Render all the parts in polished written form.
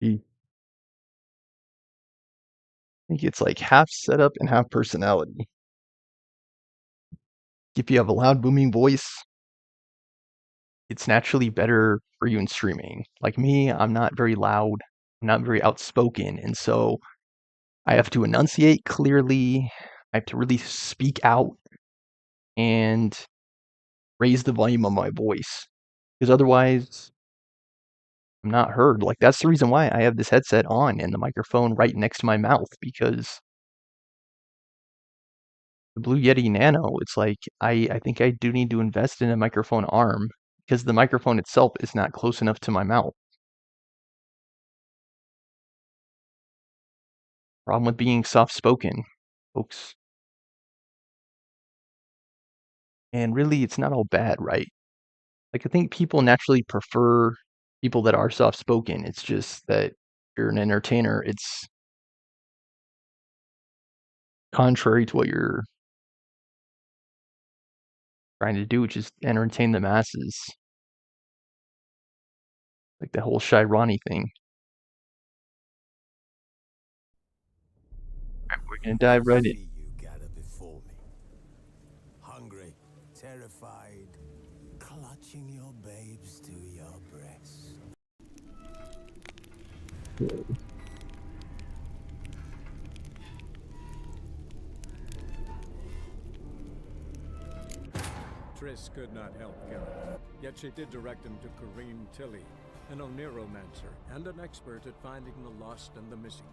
I think it's like half setup and half personality. If you have a loud, booming voice, it's naturally better for you in streaming. Like me, I'm not very loud, I'm not very outspoken, and so I have to enunciate clearly. I have to really speak out and raise the volume of my voice because otherwise I'm not heard. Like that's the reason why I have this headset on and the microphone right next to my mouth because the Blue Yeti Nano, it's like I think I do need to invest in a microphone arm because the microphone itself is not close enough to my mouth. Problem with being soft-spoken, folks. And really, it's not all bad, right? Like I think people naturally prefer people that are soft-spoken. It's just that if you're an entertainer, it's contrary to what you're trying to do, which is entertain the masses. Like the whole Shy Ronnie thing. We're gonna dive right in. See you gather before me. Hungry, terrified, clutching your babes to your breast. Triss could not help Geralt, yet she did direct him to Corrine Tilly, an Oniromancer and an expert at finding the lost and the missing.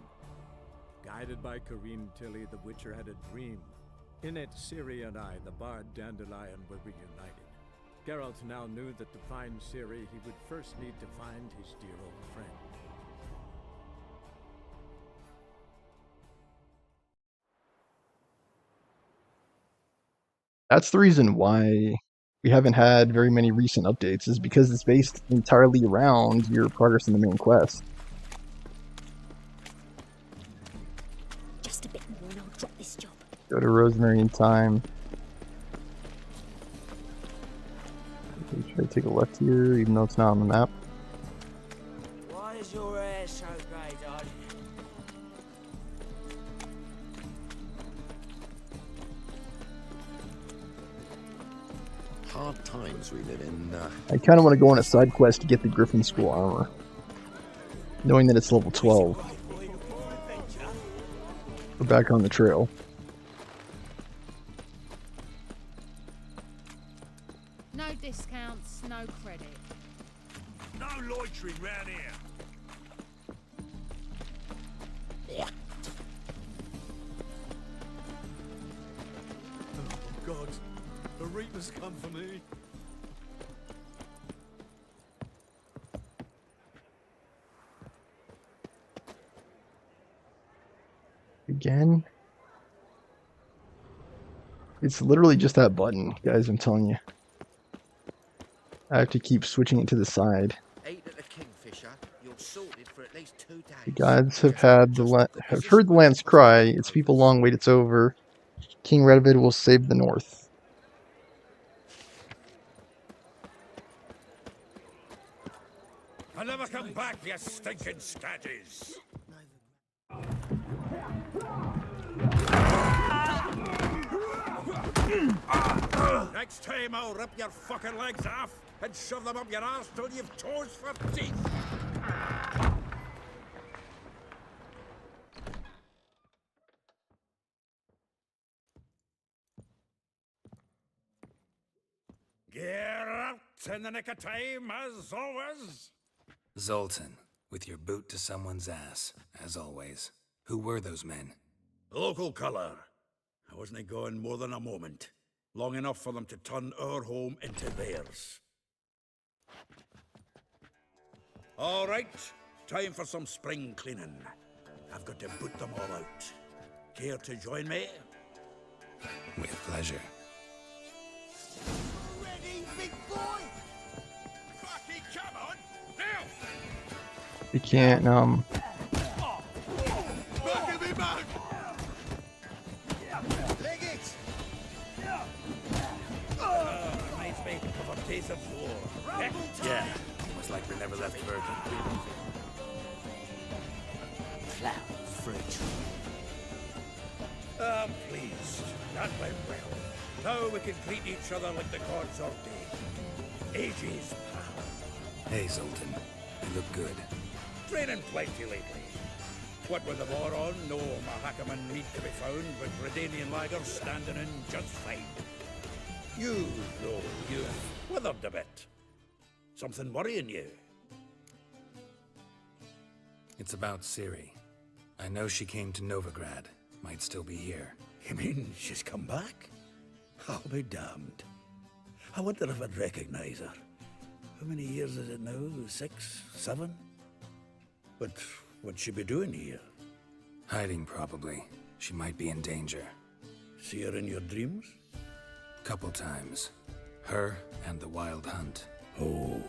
Guided by Corrine Tilly, the Witcher had a dream. In it, Ciri and I, the bard Dandelion, were reunited. Geralt now knew that to find Ciri, he would first need to find his dear old friend. That's the reason why we haven't had very many recent updates, is because it's based entirely around your progress in the main quest. Just a bit more and I'll drop this job. Go to Rosemary in time. Okay, should I take a left here, even though it's not on the map? Why is your hair so grey, darling? Hard times we live in. I kind of want to go on a side quest to get the Griffin School armor, knowing that it's level 12. We're back on the trail. No discounts, no credit. No loitering round here. Oh God, the Reaper's come for me. Again? It's literally just that button, guys, I'm telling you. I have to keep switching it to the side. Ate at the Kingfisher. You're sorted for at least 2 days. The gods have heard the land's cry. Its people long wait, it's over. King Radovid will save the north. I'll never come back, you stinking scatties. Next time I'll rip your fucking legs off and shove them up your ass till you've toes for teeth. Geralt, in the nick of time, as always. Zoltan, with your boot to someone's ass, as always. Who were those men? Local colour. I wasn't going more than a moment. Long enough for them to turn our home into theirs. All right, time for some spring cleaning. I've got to boot them all out. Care to join me? With pleasure. Ready, big boy? Bucky, come on! Now! You can't, Bucky me back! Leg it! Yeah, almost like we never left Birkin. Plough for a tree. I'm pleased. That went well. Now we can greet each other like the gods ordained. Ages, pal. Hey, Zoltan. You look good. Training plenty lately. What with the war on, no Mahakaman need to be found, but Redanian lagers standing in just fine. You, though, you've withered a bit. Something worrying you? It's about Ciri. I know she came to Novigrad. Might still be here. You mean she's come back? I'll be damned. I wonder if I'd recognize her. How many years is it now? 6, 7? But what'd she be doing here? Hiding, probably. She might be in danger. See her in your dreams? Couple times. Her and the Wild Hunt. Oh,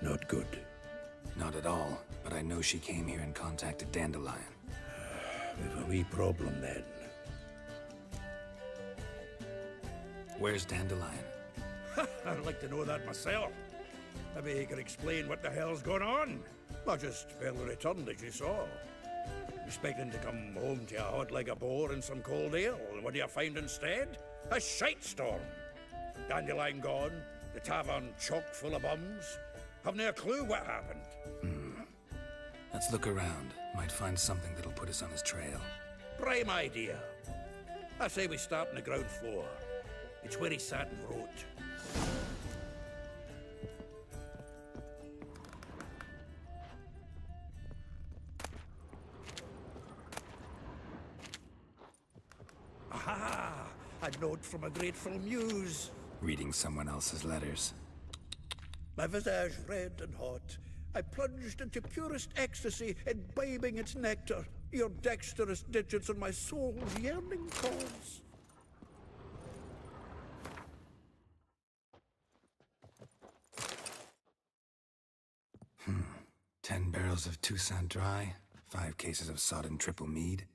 not good. Not at all, but I know she came here and contacted Dandelion. We've a wee problem then. Where's Dandelion? I'd like to know that myself. Maybe he could explain what the hell's going on. Not just barely returned as you saw. Expecting to come home to a hot like a boar and some cold ale, and what do you find instead? A shite storm. Dandelion gone, the tavern chock full of bums. Haven't a clue what happened. Let's look around. Might find something that'll put us on his trail. Prime idea. I say we start on the ground floor. It's where he sat and wrote. Aha! A note from a grateful muse. Reading someone else's letters. My visage red and hot, I plunged into purest ecstasy, imbibing its nectar. Your dexterous digits on my soul's yearning calls. Hmm. 10 barrels of Toussaint Dry, 5 cases of sodden triple mead.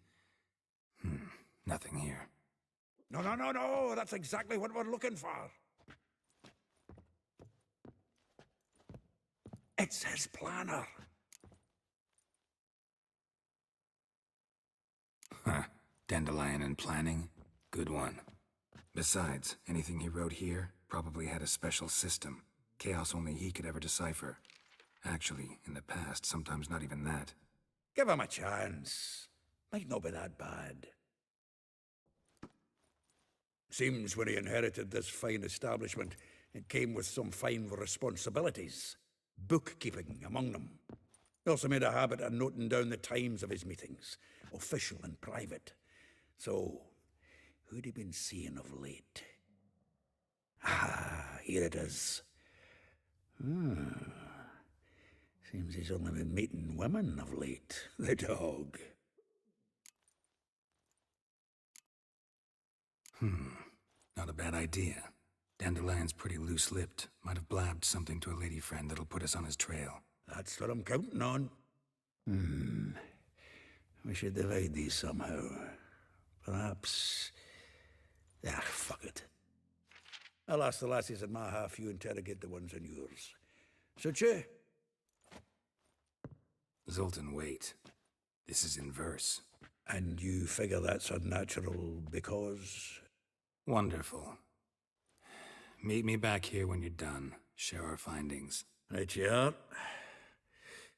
Nothing here. No, no, no, no! That's exactly what we're looking for. It's his planner. Huh. Dandelion and planning? Good one. Besides, anything he wrote here probably had a special system. Chaos only he could ever decipher. Actually, in the past, sometimes not even that. Give him a chance. Might not be that bad. Seems when he inherited this fine establishment, it came with some fine responsibilities. Bookkeeping among them. He also made a habit of noting down the times of his meetings, official and private. So, who'd he been seeing of late? Ah, here it is. Seems he's only been meeting women of late, the dog. Not a bad idea. Dandelion's pretty loose-lipped. Might have blabbed something to a lady friend that'll put us on his trail. That's what I'm counting on. We should divide these somehow. Perhaps... Ah, fuck it. I'll ask the lassies in my half, you interrogate the ones in yours. Suit you? Zoltan, wait. This is in verse. And you figure that's unnatural because... Wonderful. Meet me back here when you're done. Share our findings. Right you are.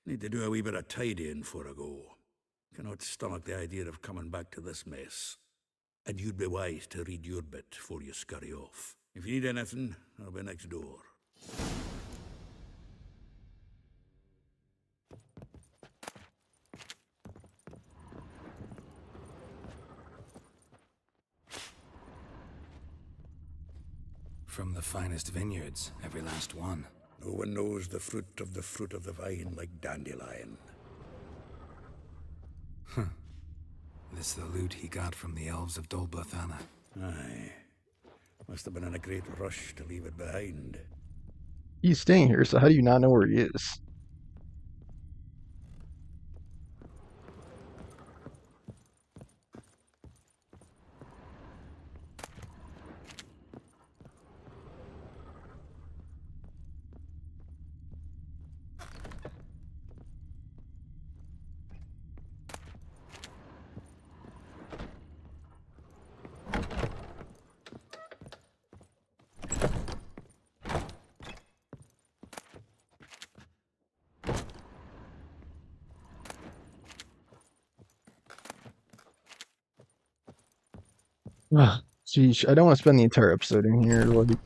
Need to do a wee bit of tidying before I go. Cannot stomach the idea of coming back to this mess. And you'd be wise to read your bit before you scurry off. If you need anything, I'll be next door. From the finest vineyards, every last one. No one knows the fruit of the vine like Dandelion. This the loot he got from the elves of Dol Blathanna. Aye. Must have been in a great rush to leave it behind. He's staying here, so how do you not know where he is? Geez, I don't want to spend the entire episode in here. Like,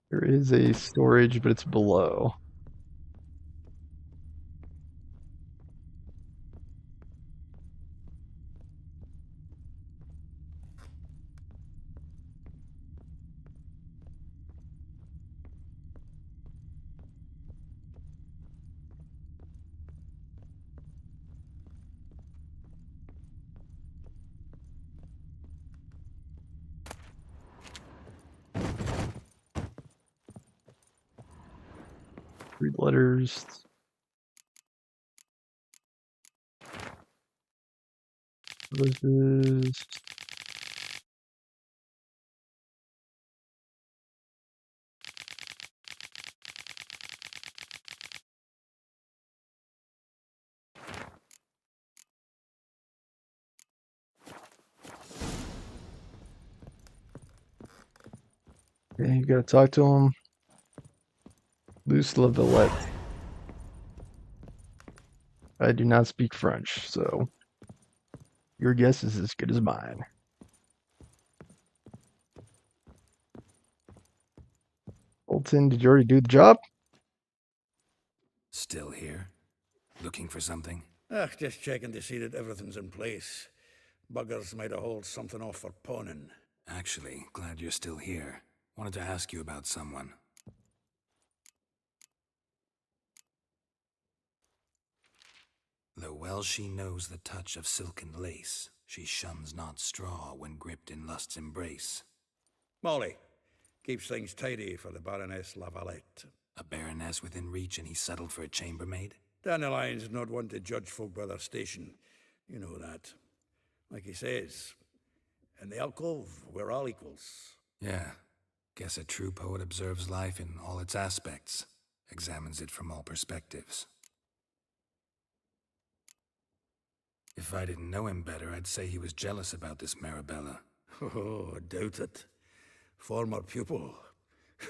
there is a storage, but it's below. Read letters. What is this? Okay, you gotta talk to him. Luce Lavalette. I do not speak French, so your guess is as good as mine. Bolton, did you already do the job? Still here? Looking for something? Just checking to see that everything's in place. Buggers might have hauled something off for pawning. Actually, glad you're still here. Wanted to ask you about someone. Though well she knows the touch of silken lace, she shuns not straw when gripped in lust's embrace. Molly keeps things tidy for the Baroness Lavalette. A baroness within reach and he settled for a chambermaid? Dandelion's not one to judge folk by their station. You know that. Like he says, in the alcove, we're all equals. Yeah. Guess a true poet observes life in all its aspects, examines it from all perspectives. If I didn't know him better, I'd say he was jealous about this Marabella. Oh, I doubt it. Former pupil.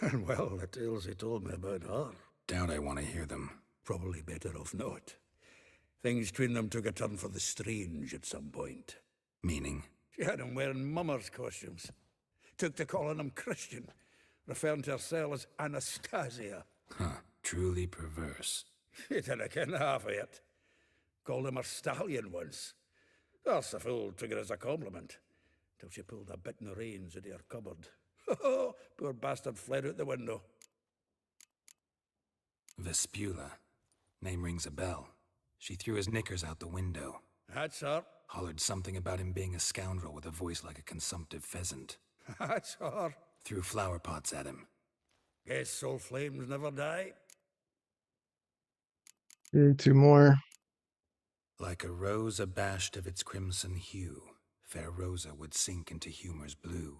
And well, the tales he told me about her. Doubt I want to hear them. Probably better off not. Things between them took a turn for the strange at some point. Meaning? She had him wearing mummers' costumes. Took to calling him Christian, referring to herself as Anastasia. Huh, truly perverse. He didn't ken half of it. Called him her stallion once. That's the fool took it as a compliment, till she pulled a bit in the reins into her cupboard. Poor bastard fled out the window. Vespula. Name rings a bell. She threw his knickers out the window. That's her. Hollered something about him being a scoundrel with a voice like a consumptive pheasant. That's her. Threw flower pots at him. Guess soul flames never die. Okay, two more. Like a rose abashed of its crimson hue, fair Rosa would sink into humor's blue.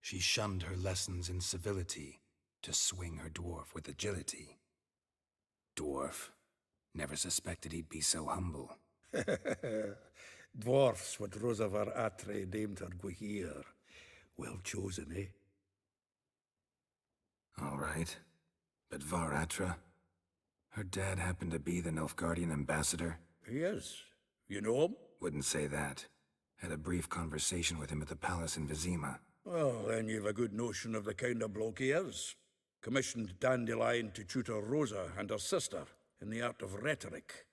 She shunned her lessons in civility to swing her dwarf with agility. Dwarf. Never suspected he'd be so humble. Dwarfs what Rosavar Atre named her Guihir. Well chosen, eh? All right. But Var Atra? Her dad happened to be the Nilfgaardian ambassador? He is. You know him? Wouldn't say that. Had a brief conversation with him at the palace in Vizima. Well, then you've a good notion of the kind of bloke he is. Commissioned Dandelion to tutor Rosa and her sister in the art of rhetoric.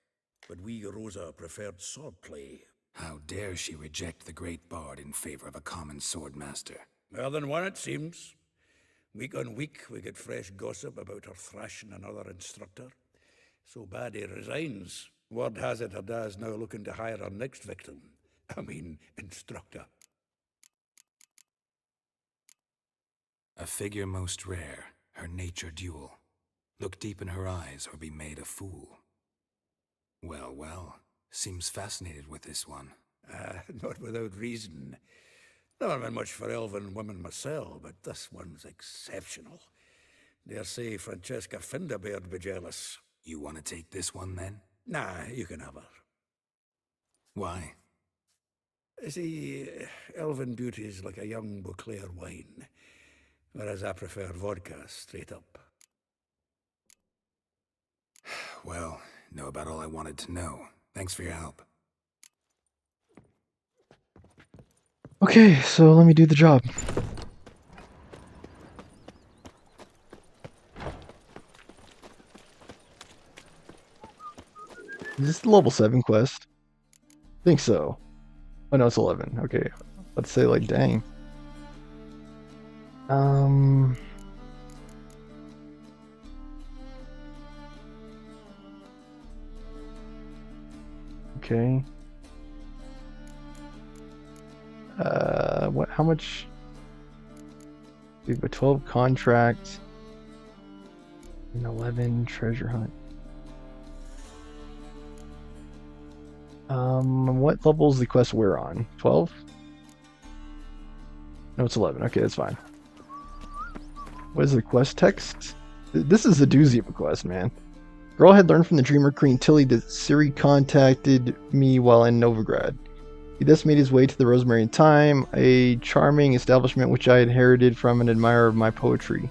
But we, Rosa, preferred swordplay. How dare she reject the great bard in favor of a common swordmaster? More than one, it seems. Week on week, we get fresh gossip about her thrashing another instructor. So bad he resigns. Word has it her dad's now looking to hire her next victim. Instructor. A figure most rare, her nature dual. Look deep in her eyes or be made a fool. Well, well, seems fascinated with this one. Not without reason. Never been much for elven women myself, but this one's exceptional. Dare say Francesca Finderbeard be jealous. You want to take this one then? Nah, you can have her. Why? See, elven beauty's like a young Beauclair wine, whereas I prefer vodka straight up. Well, know about all I wanted to know. Thanks for your help. Okay, so let me do the job. Is this the level 7 quest? I think so. Oh no, it's 11. Okay. Let's say like dang. Okay. What? How much? We have a 12 contract, an 11 treasure hunt. What level is the quest we're on? 12? No, it's 11. Okay, that's fine. What is the quest text? This is a doozy of a quest, man. Girl had learned from the dreamer Queen Tilly that Ciri contacted me while in Novigrad. He thus made his way to the Rosemary in Time, a charming establishment which I inherited from an admirer of my poetry.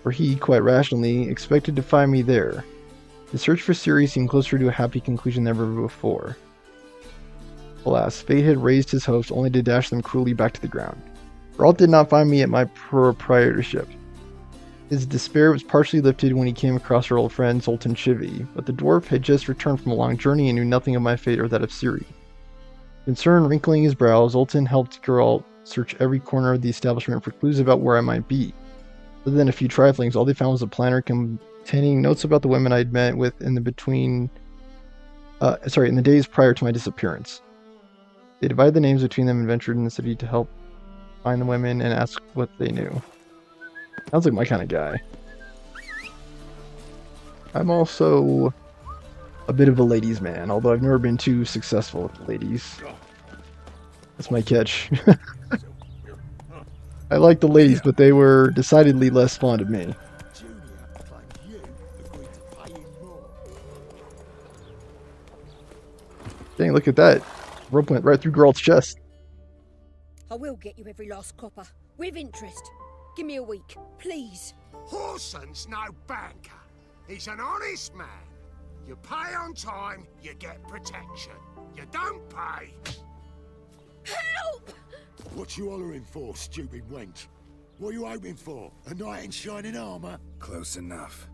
For he, quite rationally, expected to find me there. The search for Ciri seemed closer to a happy conclusion than ever before. Alas, fate had raised his hopes only to dash them cruelly back to the ground. Geralt did not find me at my proprietorship. His despair was partially lifted when he came across her old friend Zoltan Chivy, but the dwarf had just returned from a long journey and knew nothing of my fate or that of Ciri. Concern wrinkling his brow, Zoltan helped Geralt search every corner of the establishment for clues about where I might be. Other than a few triflings, all they found was a planner containing notes about the women I'd met with in the days prior to my disappearance. They divided the names between them and ventured in the city to help find the women and ask what they knew. Sounds like my kind of guy. I'm also a bit of a ladies' man, although I've never been too successful with ladies. That's my catch. I like the ladies, but they were decidedly less fond of me. Dang, look at that. Rope went right through Geralt's chest. I will get you every last copper, with interest. Give me a week, please. Horson's no banker. He's an honest man. You pay on time, you get protection. You don't pay. Help! What you hollering for, stupid wench? What are you hoping for? A knight in shining armor? Close enough.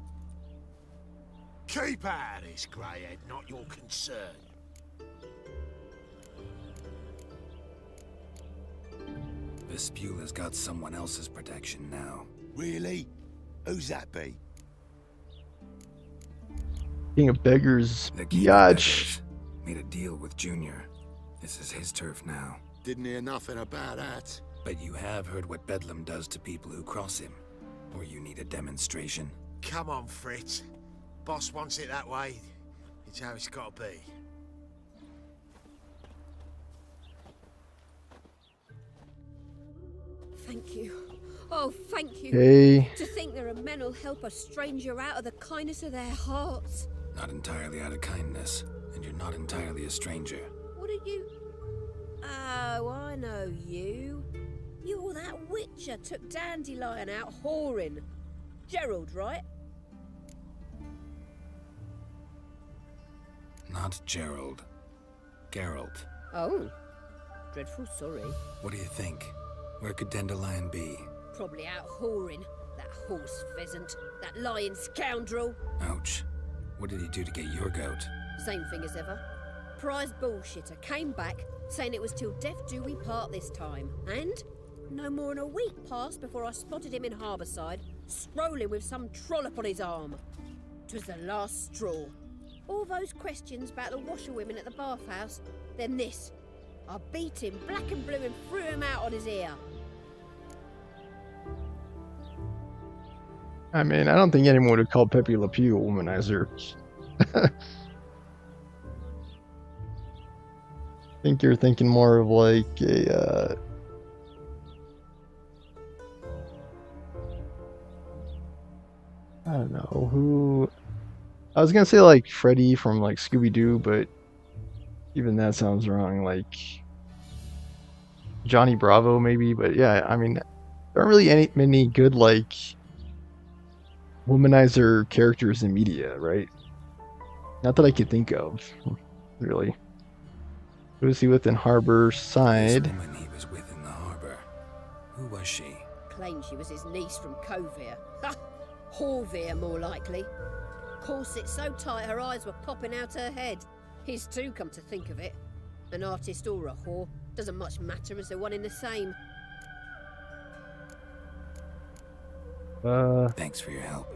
Keep out of this, greyhead, not your concern. Vespula's got someone else's protection now. Really? Who's that be? King of Beggars. The King of Yach. Beggars made a deal with Junior. This is his turf now. Didn't hear nothing about that. But you have heard what Bedlam does to people who cross him. Or you need a demonstration? Come on, Fritz. Boss wants it that way. It's how it's got to be. Thank you. Oh, thank you. Okay. To think there are men who'll help a stranger out of the kindness of their hearts. Not entirely out of kindness, and you're not entirely a stranger. What are you... Oh, I know you. You're that witcher took Dandelion out whoring. Gerald, right? Not Gerald. Geralt. Oh. Dreadful sorry. What do you think? Where could Dandelion be? Probably out whoring. That horse pheasant. That lying scoundrel. Ouch. What did he do to get your goat? Same thing as ever. Prize bullshitter came back, saying it was till death do we part this time. And no more than a week passed before I spotted him in Harbourside, strolling with some trollop on his arm. 'Twas the last straw. All those questions about the washerwomen at the bathhouse, then this. I beat him black and blue and threw him out on his ear. I mean, I don't think anyone would have called Pepe Le Pew a womanizer. I think you're thinking more of like a, I don't know, who... I was gonna say like Freddy from like Scooby-Doo, but even that sounds wrong, like Johnny Bravo maybe, but yeah, I mean, there aren't really many good like womanizer characters in media, right? Not that I could think of, really. Who is he with in harbor This side? woman he was with in the harbor. Who was she? Claimed she was his niece from Kovir. Ha! Horvir, more likely. Corset so tight her eyes were popping out her head. His too, come to think of it. An artist or a whore. Doesn't much matter as they're one in the same. Thanks for your help.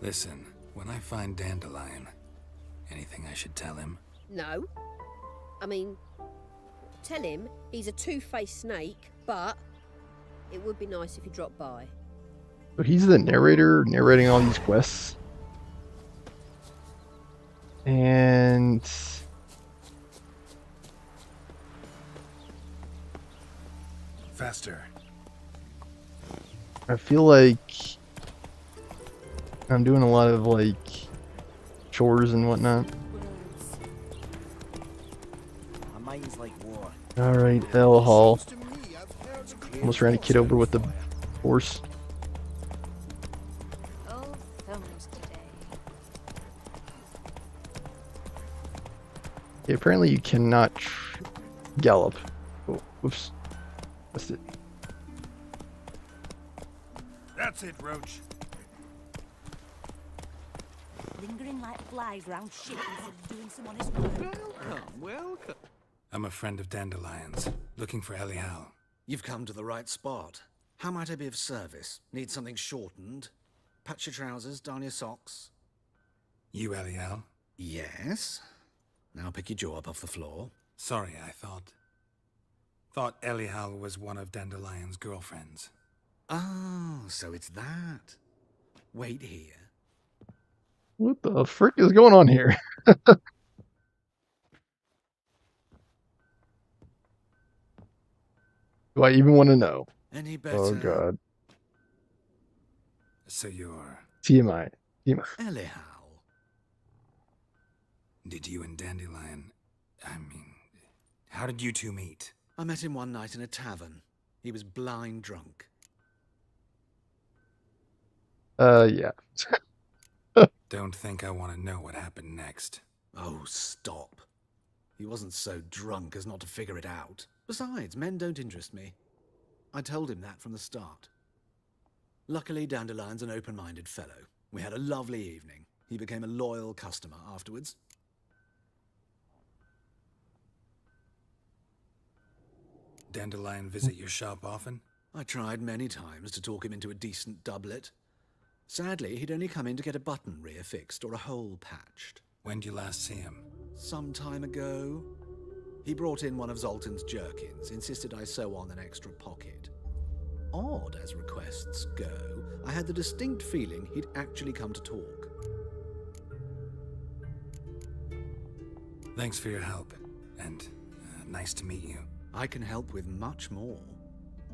Listen, when I find Dandelion, anything I should tell him? No. I mean, tell him he's a two-faced snake, but it would be nice if he dropped by. So he's the narrator narrating all these quests. And Faster. I feel like I'm doing a lot of like chores and whatnot. My mind's like war. Alright, L Hall. Seems to me I've heard a Almost trying to kid over with the horse. Oh, thumbs today. Yeah, apparently you cannot gallop. Oh, whoops. Missed it. That's it, Roach. Lingering like flies round ship instead of doing some honest work. I'm a friend of Dandelion's, looking for Elial. You've come to the right spot. How might I be of service? Need something shortened? Patch your trousers, darn your socks? You Elial? Yes. Now pick your jaw up off the floor. Sorry, I thought Elial was one of Dandelion's girlfriends. Oh, so it's that. Wait here. What the frick is going on here? Do I even want to know? Any better? Oh god. So you're... TMI. TMI. Elihal. Did you and Dandelion... how did you two meet? I met him one night in a tavern. He was blind drunk. Yeah. Don't think I want to know what happened next. Oh, stop. He wasn't so drunk as not to figure it out. Besides, men don't interest me. I told him that from the start. Luckily, Dandelion's an open-minded fellow. We had a lovely evening. He became a loyal customer afterwards. Dandelion visit your shop often? I tried many times to talk him into a decent doublet. Sadly, he'd only come in to get a button reaffixed or a hole patched. When did you last see him? Some time ago. He brought in one of Zoltan's jerkins, insisted I sew on an extra pocket. Odd as requests go, I had the distinct feeling he'd actually come to talk. Thanks for your help, and nice to meet you. I can help with much more.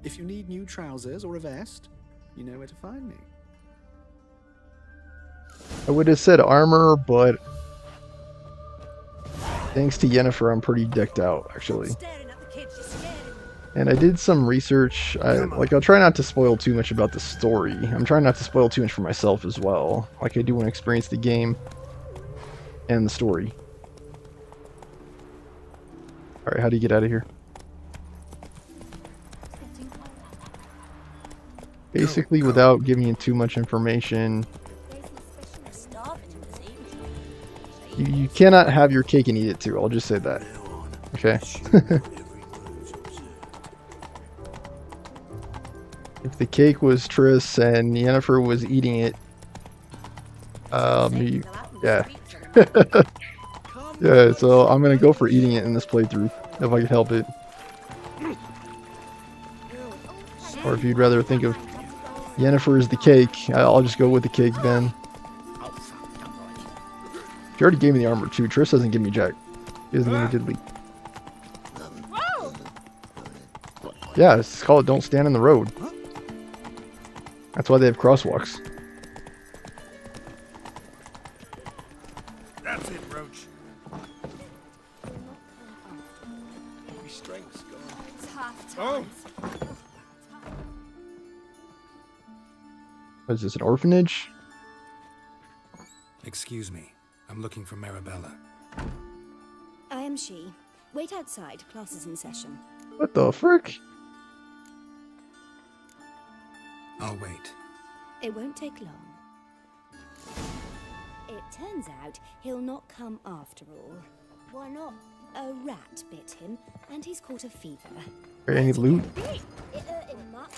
If you need new trousers or a vest, you know where to find me. I would have said armor, but thanks to Yennefer, I'm pretty decked out, actually. And I did some research. I'll try not to spoil too much about the story. I'm trying not to spoil too much for myself as well. Like, I do want to experience the game and the story. Alright, how do you get out of here? Basically, without giving you too much information, you cannot have your cake and eat it too. I'll just say that. Okay? If the cake was Triss and Yennefer was eating it, yeah. Yeah, so I'm gonna go for eating it in this playthrough, if I can help it. Or if you'd rather think of Yennefer as the cake, I'll just go with the cake then. She already gave me the armor too. Triss doesn't give me jack. She doesn't give me diddly. Yeah, it's called Don't Stand in the Road. That's why they have crosswalks. That's it, Roach. My strength's gone. It's half Oh! time. What is this, an orphanage? Excuse me. I'm looking for Marabella. I am she. Wait outside. Class is in session. What the frick? I'll wait. It won't take long. It turns out he'll not come after all. Why not? A rat bit him, and he's caught a fever. Any loot? It hurt him much.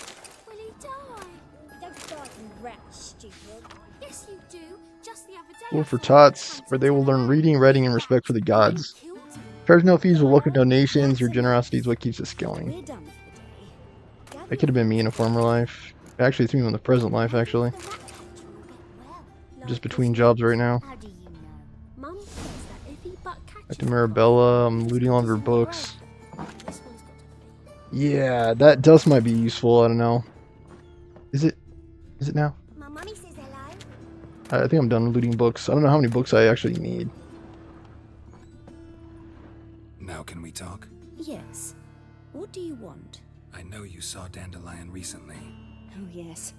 Will he die? Don't die from rats, stupid. Yes, you do. Just the other day. School for Tots, where they will learn reading, writing, and respect for the gods. Killed him. Charge no fees, will welcome donations. Your generosity is what keeps us going. We're done for the day. That could have been me in a former life. Actually, it's me in the present life, actually. The rat catcher will get well. Just between jobs right now. How do you know? Mum says that if he but catches Back to Marabella, I'm looting all of her books. this one's got to Yeah, that dust might be useful, I don't know. Is it? Is it now? My mummy says hello. I think I'm done looting books. I don't know how many books I actually need. Now can we talk? Yes. What do you want? I know you saw Dandelion recently. Oh, yes.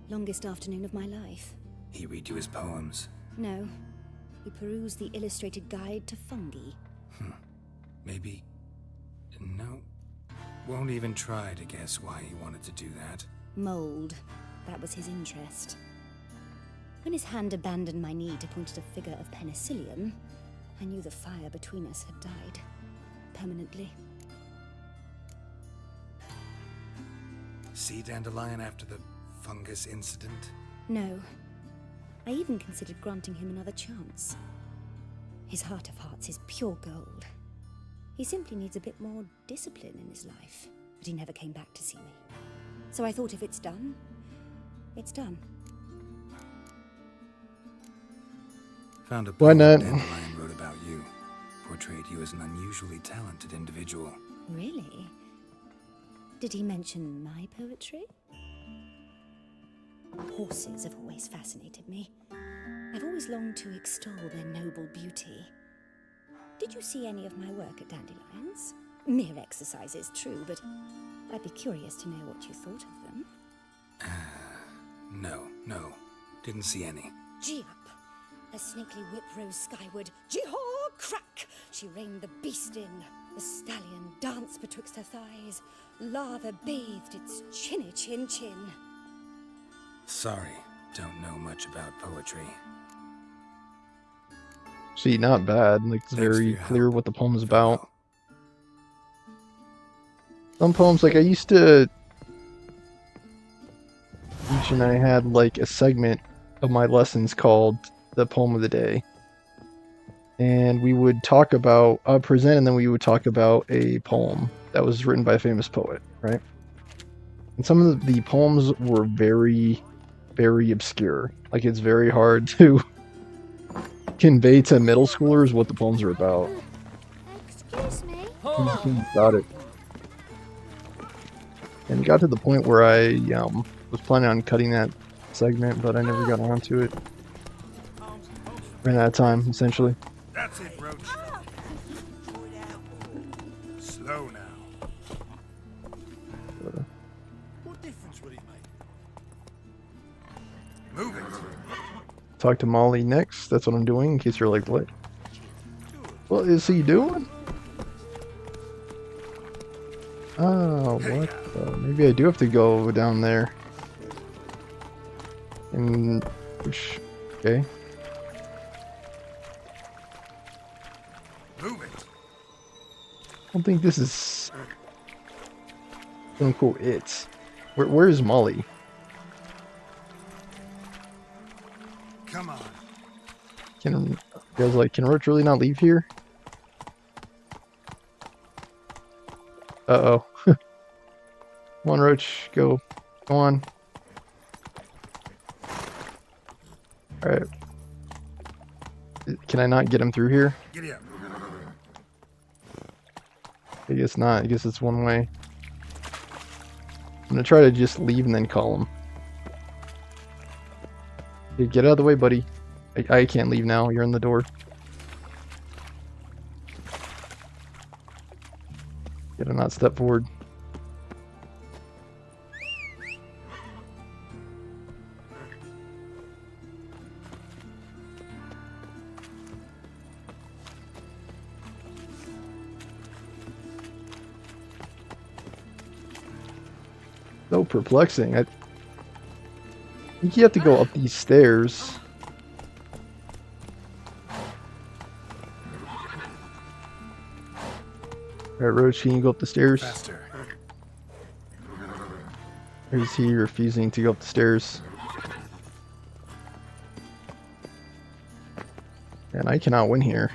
Longest afternoon of my life. He read you his poems. No. We perused the illustrated guide to fungi. Maybe... No. Won't even try to guess why he wanted to do that. Mold. That was his interest. When his hand abandoned my knee to point at a figure of penicillium, I knew the fire between us had died. Permanently. See Dandelion after the fungus incident? No. I even considered granting him another chance. His heart of hearts is pure gold. He simply needs a bit more discipline in his life, but he never came back to see me. So I thought if it's done, it's done. Found a Why poem not? Dandelion wrote about you. Portrayed you as an unusually talented individual. Really? Did he mention my poetry? Horses have always fascinated me. I've always longed to extol their noble beauty. Did you see any of my work at Dandelions? Mere exercises, true, but I'd be curious to know what you thought of them. No. Didn't see any. Gee up! A snakely whip rose skyward. Jee-haw! Crack! She reined the beast in. The stallion danced betwixt her thighs. Lava bathed its chinny chin. Sorry, don't know much about poetry. See, not bad. Like, it's Thanks for very your clear help. what the poem's about. Some poems, like, I used to... Each and I had, like, a segment of my lessons called the Poem of the Day. And we would talk about... present, and then we would talk about a poem that was written by a famous poet, right? And some of the poems were very, very obscure. Like, it's very hard to convey to middle schoolers what the poems are about. Excuse me. Got it. And it got to the point where I was planning on cutting that segment, but I never got around to it. Ran out of time, essentially. That's it, Roach. Slow now. What difference would it make? Move it. Talk to Molly next. That's what I'm doing, in case you're like, what? What is he doing? Oh, what? Maybe I do have to go down there. And... Okay. Move it. I don't think this is... quote unquote it. Where is Molly? Come on. Can Roach really not leave here? Uh-oh. Come on, Roach. Go on. Alright. Can I not get him through here? Giddy up. I guess not. I guess it's one way. I'm gonna try to just leave and then call him. Hey, get out of the way, buddy. I can't leave now. You're in the door. Gotta not step forward. So perplexing. I think you have to go up these stairs. Alright, Roach, can you go up the stairs? Faster. Or is he refusing to go up the stairs? And I cannot win here.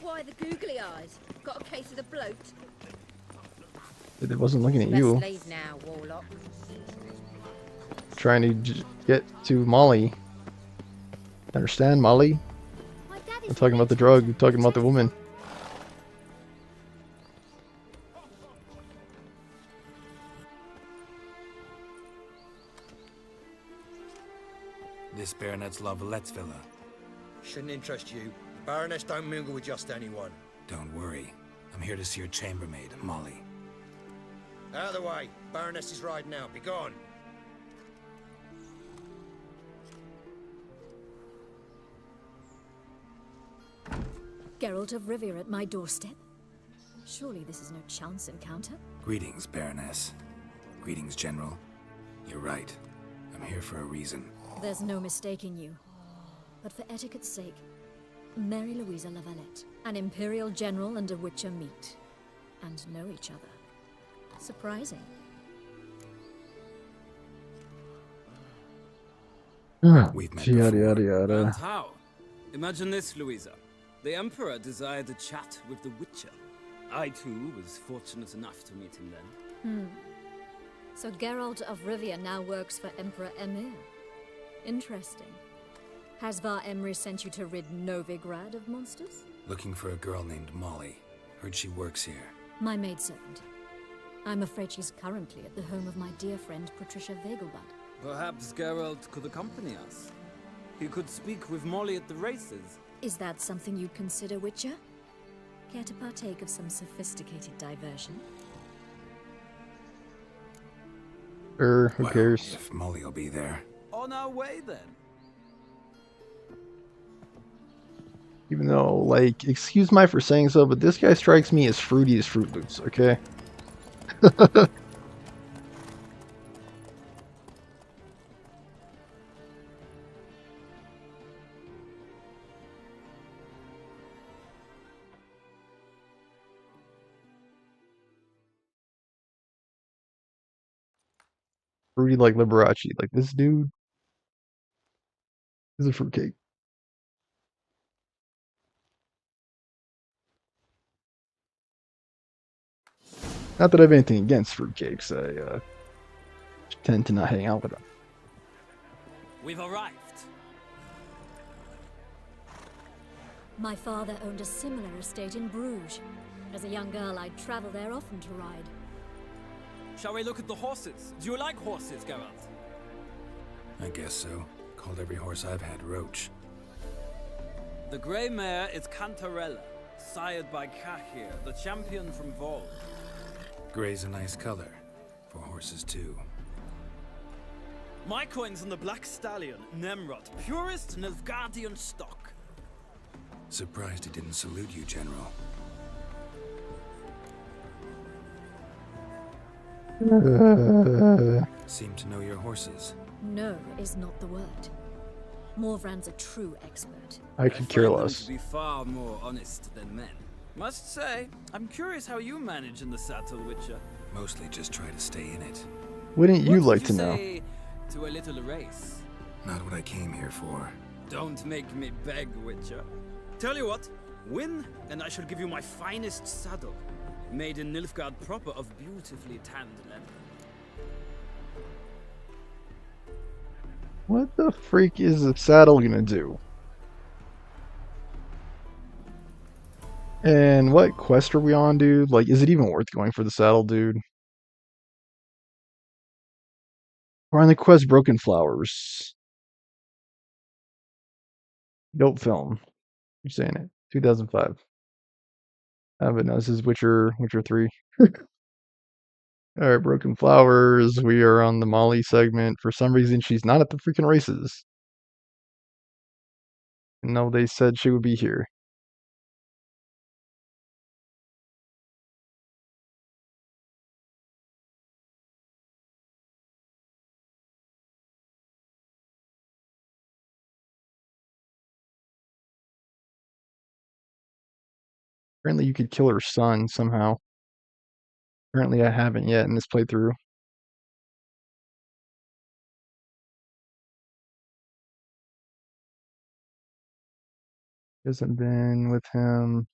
Why the googly eyes? Got a case of the bloat? It wasn't looking at Best you. leave now, Warlock. Trying to get to Molly. Understand, Molly? My daddy's I'm talking about the drug. I'm talking about the woman. This Baronet's La Vallette's villa. Shouldn't interest you. Baroness don't mingle with just anyone. Don't worry. I'm here to see your chambermaid, Molly. Out of the way. Baroness is riding now. Be gone. Geralt of Rivia at my doorstep? Surely this is no chance encounter? Greetings, Baroness. Greetings, General. You're right. I'm here for a reason. There's no mistaking you. But for etiquette's sake, Mary Louisa La Valette, an Imperial General and a Witcher meet. And know each other. Surprising. We've met Yada before. yada yada. And how? Imagine this, Louisa. The Emperor desired a chat with the Witcher. I, too, was fortunate enough to meet him then. So Geralt of Rivia now works for Emperor Emir. Interesting. Has Var Emry sent you to rid Novigrad of monsters? Looking for a girl named Molly. Heard she works here. My maidservant. I'm afraid she's currently at the home of my dear friend Patricia Vegelbud. Perhaps Geralt could accompany us. He could speak with Molly at the races. Is that something you'd consider, Witcher? Care to partake of some sophisticated diversion? Who Well, cares? if Molly will be there. On our way, then. Even though, like, excuse my for saying so, but this guy strikes me as fruity as Fruit Loops, okay? Fruity like Liberace. Like, this dude is a fruitcake. Not that I have anything against fruitcakes. I tend to not hang out with them. We've arrived. My father owned a similar estate in Bruges. As a young girl, I'd travel there often to ride. Shall we look at the horses? Do you like horses, Geralt? I guess so. Called every horse I've had Roach. The grey mare is Cantarella, sired by Cahir, the champion from Vol. Gray's a nice color. For horses, too. My coin's on the Black Stallion, Nemrod, purest Nilfgaardian stock. Surprised he didn't salute you, General. Seem to know your horses. No is not the word. Morvran's a true expert. I could care find them less. to be far more honest than men. Must say, I'm curious how you manage in the saddle, Witcher. Mostly just try to stay in it. Wouldn't you What like would to know? say to a little race? Not what I came here for. Don't make me beg, Witcher. Tell you what, win, and I shall give you my finest saddle, made in Nilfgaard proper of beautifully tanned leather. What the freak is the saddle gonna do? And what quest are we on, dude? Like, is it even worth going for the saddle, dude? We're on the quest Broken Flowers. Dope film. You're saying it. 2005. But no, this is Witcher 3. Alright, Broken Flowers. We are on the Molly segment. For some reason, she's not at the freaking races. No, they said she would be here. Apparently you could kill her son somehow. Apparently I haven't yet in this playthrough. Hasn't been with him.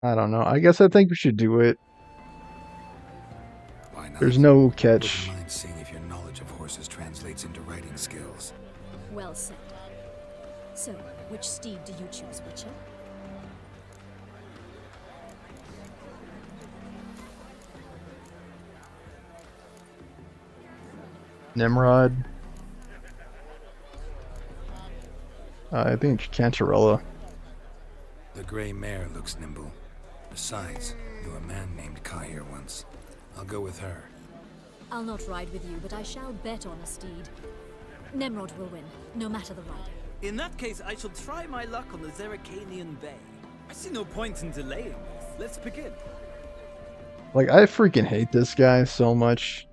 I don't know. I guess I think we should do it. Why not? There's no catch. Wouldn't mind seeing if your knowledge of horses translates into riding skills. Well said. So, which steed do you choose, Witcher? Nimrod. I think Cantarella. The gray mare looks nimble. Besides, knew a man named Kai here once. I'll go with her. I'll not ride with you, but I shall bet on a steed. Nemrod will win, no matter the rider. In that case, I shall try my luck on the Zeracanian Bay. I see no point in delaying this. Let's begin. Like, I freaking hate this guy so much.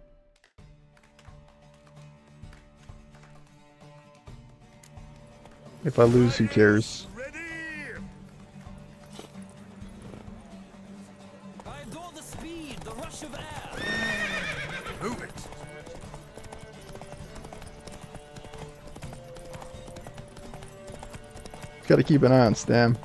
If I lose, who cares? I adore the speed, the rush of air. Move it. Gotta keep an eye on Stam.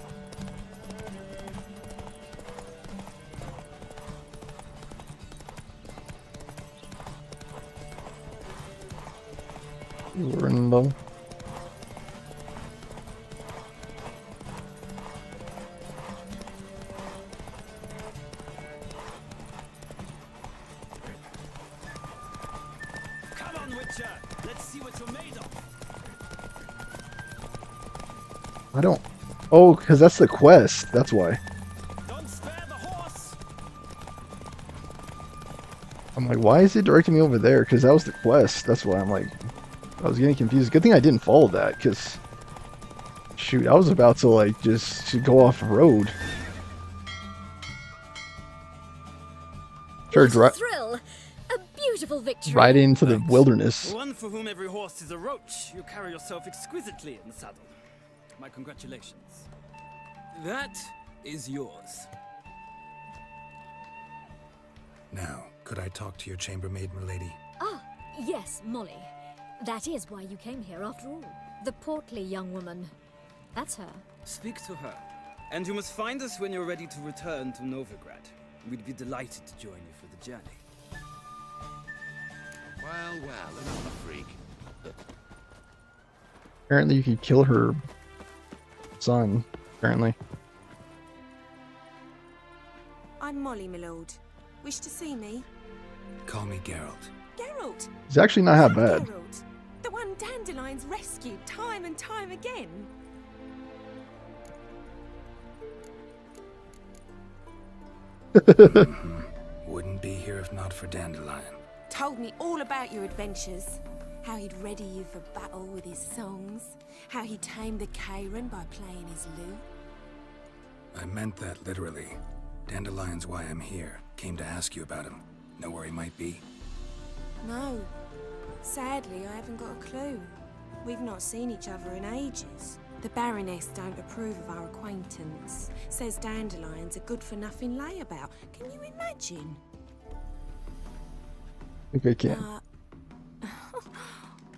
We're in low. Come on, Witcher. Let's see what you're made of. I don't. Oh, because that's the quest. That's why. Don't spare the horse. I'm like, why is it directing me over there? Because that was the quest. That's why I'm like, I was getting confused. Good thing I didn't follow that, because shoot, I was about to like just go off road. Sure, What a thrill! A beautiful victory. right into the wilderness. One for whom every horse is a roach. You carry yourself exquisitely in the saddle. My congratulations. That is yours. Now, could I talk to your chambermaid, milady? Ah, yes, Molly. That is why you came here after all. The portly young woman. That's her. Speak to her. And you must find us when you're ready to return to Novigrad. We'd be delighted to join you for the journey. Well, another freak. Apparently you could kill her son, apparently. I'm Molly, my lord. Wish to see me? Call me Geralt. Geralt! He's actually not that bad. Geralt! The one Dandelion's rescued time and time again. Wouldn't be here if not for Dandelion. Told me all about your adventures. How he'd ready you for battle with his songs. How he tamed the Kairan by playing his lute. I meant that literally. Dandelion's why I'm here. Came to ask you about him. Know where he might be? No. Sadly, I haven't got a clue. We've not seen each other in ages. The Baroness don't approve of our acquaintance. Says Dandelion's a good-for-nothing layabout. Can you imagine? I think I can.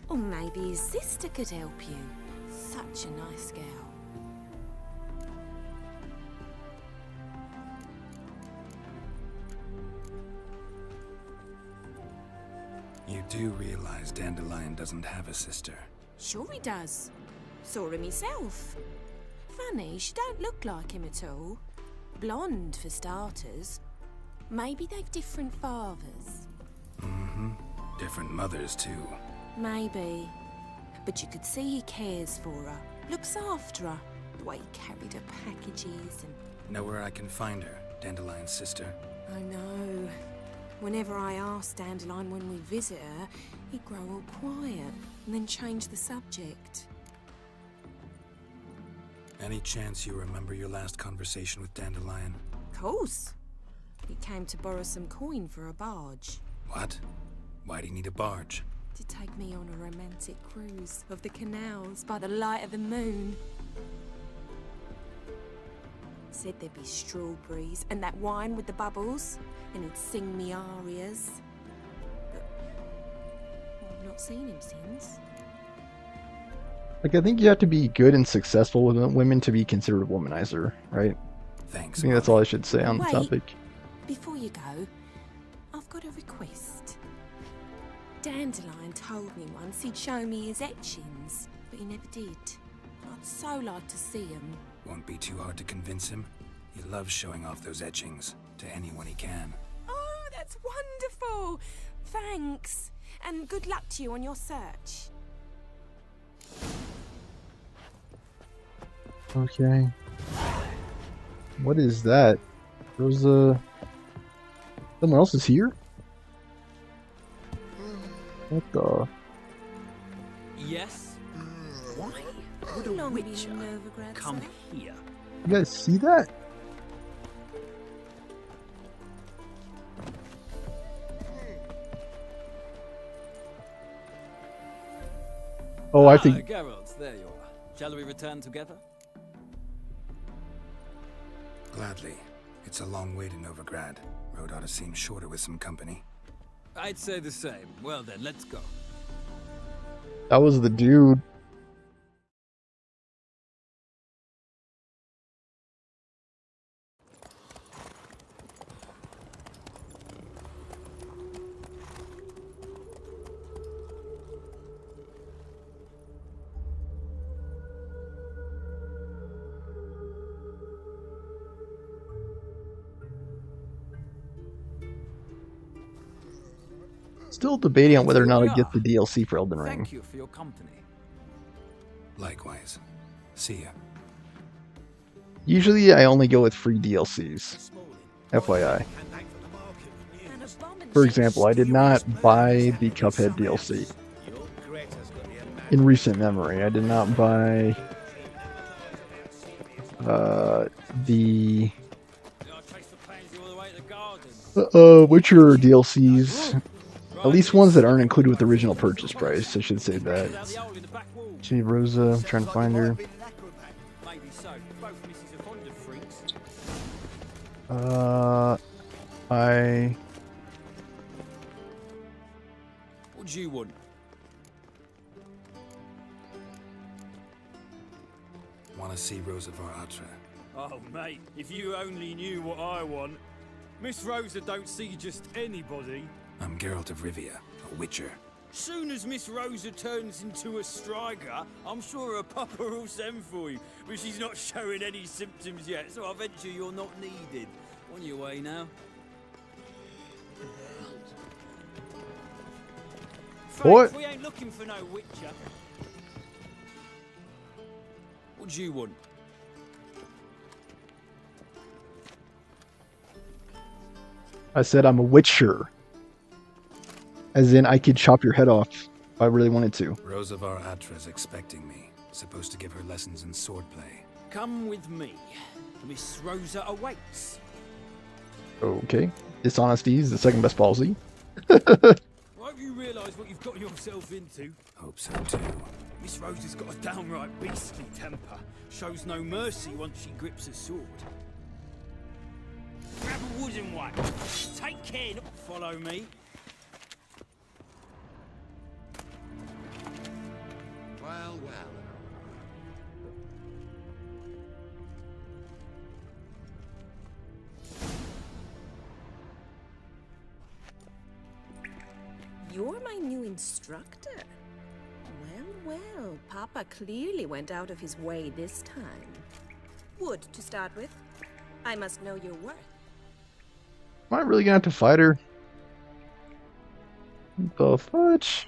Or maybe his sister could help you. Such a nice girl. You do realize Dandelion doesn't have a sister. Sure he does. Saw him himself. Funny, she don't look like him at all. blonde, for starters. Maybe they've different fathers. Mm-hmm. Different mothers, too. Maybe. But you could see he cares for her. Looks after her. The way he carried her packages and... Know where I can find her, Dandelion's sister? I know. Whenever I ask Dandelion when we visit her, he'd grow all quiet and then change the subject. Any chance you remember your last conversation with Dandelion? Of course. He came to borrow some coin for a barge. What? Why'd he need a barge? To take me on a romantic cruise of the canals by the light of the moon. Said there'd be strawberries and that wine with the bubbles, and he'd sing me arias. But I've not seen him since. Like, I think you have to be good and successful with women to be considered a womanizer, right? Thanks. I think that's all I should say on the Wait. topic. Before you go, I've got a request. Dandelion told me once he'd show me his etchings, but he never did. I'd so like to see them. Won't be too hard to convince him. He loves showing off those etchings to anyone he can. Oh, that's wonderful! Thanks, and good luck to you on your search. Okay. What is that? There's someone else is here? What the? Yes? Why would How a long have you witcher been in Novigrad, come sir? here? You guys see that? Oh, I think Geralt, there you are. Shall we return together? Gladly. It's a long way to Novigrad. Road ought to seem shorter with some company. I'd say the same. Well then, let's go. that was the dude. Still debating on whether or not I get the DLC for Elden Ring. Thank you for your company. Likewise. See ya. Usually I only go with free DLCs. FYI. For example, I did not buy the Cuphead DLC. In recent memory, I did not buy the Witcher DLCs. At least ones that aren't included with the original purchase price. I should say that. Gee, Rosa, I'm trying to find her. What do you want? Want to see Rosa var Atra? Oh, mate, if you only knew what I want. Miss Rosa don't see just anybody. I'm Geralt of Rivia, a witcher. Soon as Miss Rosa turns into a striker, I'm sure her papa will send for you. But she's not showing any symptoms yet, so I venture you're not needed. On your way now. What? We ain't looking for no witcher. What do you want? I said I'm a witcher. As in, I could chop your head off if I really wanted to. Rosa var Atra's expecting me. Supposed to give her lessons in swordplay. Come with me. Miss Rosa awaits. Okay. Dishonesty is the second best policy. Won't you realise what you've got yourself into? Hope so too. Miss Rosa's got a downright beastly temper. Shows no mercy once she grips a sword. Grab a wooden one. Take care not to follow me. Well, well. You're my new instructor. Well, well, Papa clearly went out of his way this time. Wood, to start with. I must know your worth. Am I really gonna have to fight her? The fudge?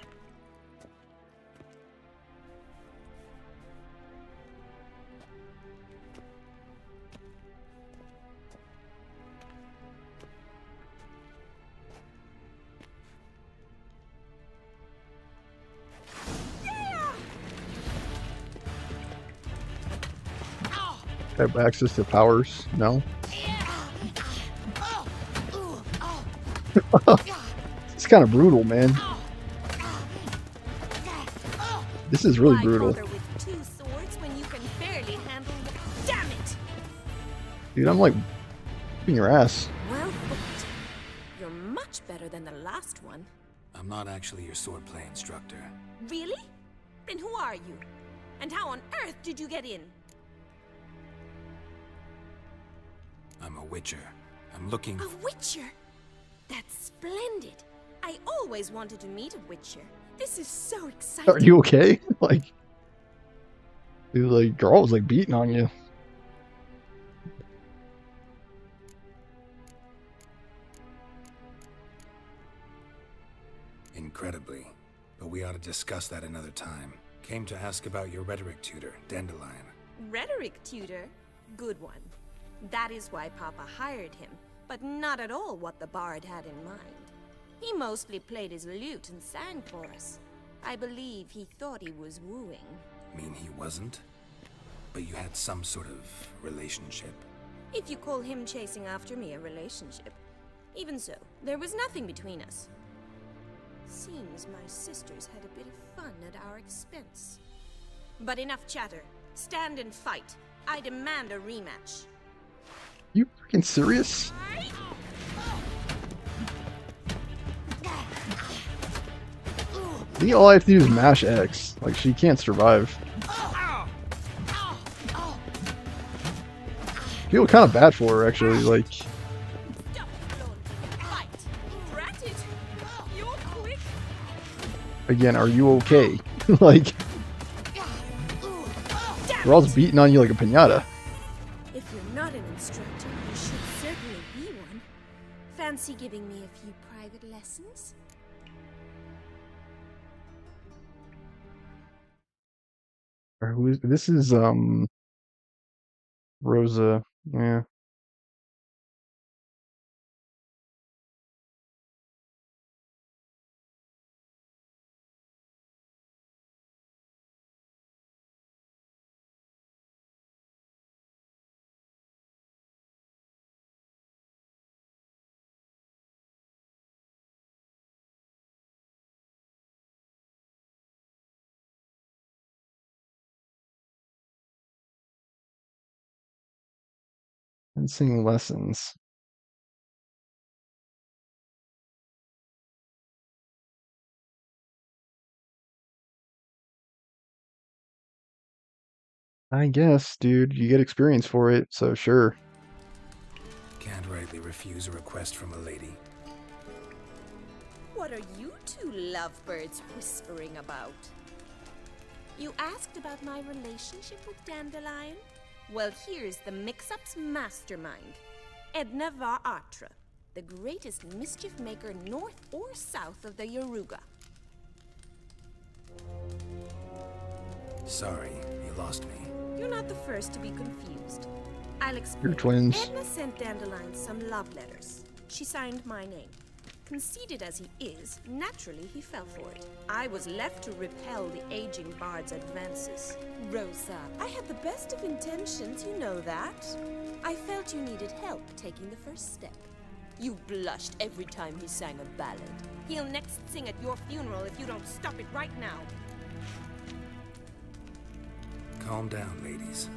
Have access to powers? No. It's kind of brutal, man. This is really brutal. With 2 swords when you can barely handle Damn it! Dude, I'm like beating your ass. Well put. You're much better than the last one. I'm not actually your swordplay instructor. Really? Then who are you? And how on earth did you get in? I'm a witcher. I'm looking... A witcher? That's splendid. I always wanted to meet a witcher. This is so exciting. Are you okay? Like, dude, like, girl was like beating on you. Incredibly. But we ought to discuss that another time. Came to ask about your rhetoric tutor, Dandelion. Rhetoric tutor? Good one. That is why Papa hired him, but not at all what the bard had in mind. He mostly played his lute and sang for us. I believe he thought he was wooing. Mean he wasn't? But you had some sort of relationship. If you call him chasing after me a relationship. Even so, there was nothing between us. Seems my sisters had a bit of fun at our expense. But enough chatter. Stand and fight. I demand a rematch. You freaking serious? I think all I have to do is mash X. Like, she can't survive. I feel kind of bad for her, actually. Like, again, are you okay? Like, Raw's beating on you like a piñata. If you're not an instructor, you should certainly be one. Fancy giving me a few private lessons? Who is this? Is Rosa? Yeah. And sing lessons. I guess, dude, you get experience for it, so sure. Can't rightly refuse a request from a lady. What are you two lovebirds whispering about? You asked about my relationship with Dandelion? Well, here's the mix-up's mastermind. Edna var Atra, the greatest mischief maker north or south of the Yaruga. Sorry, you lost me. You're not the first to be confused. I'll explain. You're twins. Edna sent Dandelion some love letters. She signed my name. Conceited as he is, naturally he fell for it. I was left to repel the aging bard's advances. Rosa, I had the best of intentions, you know that. I felt you needed help taking the first step. You blushed every time he sang a ballad. He'll next sing at your funeral if you don't stop it right now. Calm down, ladies.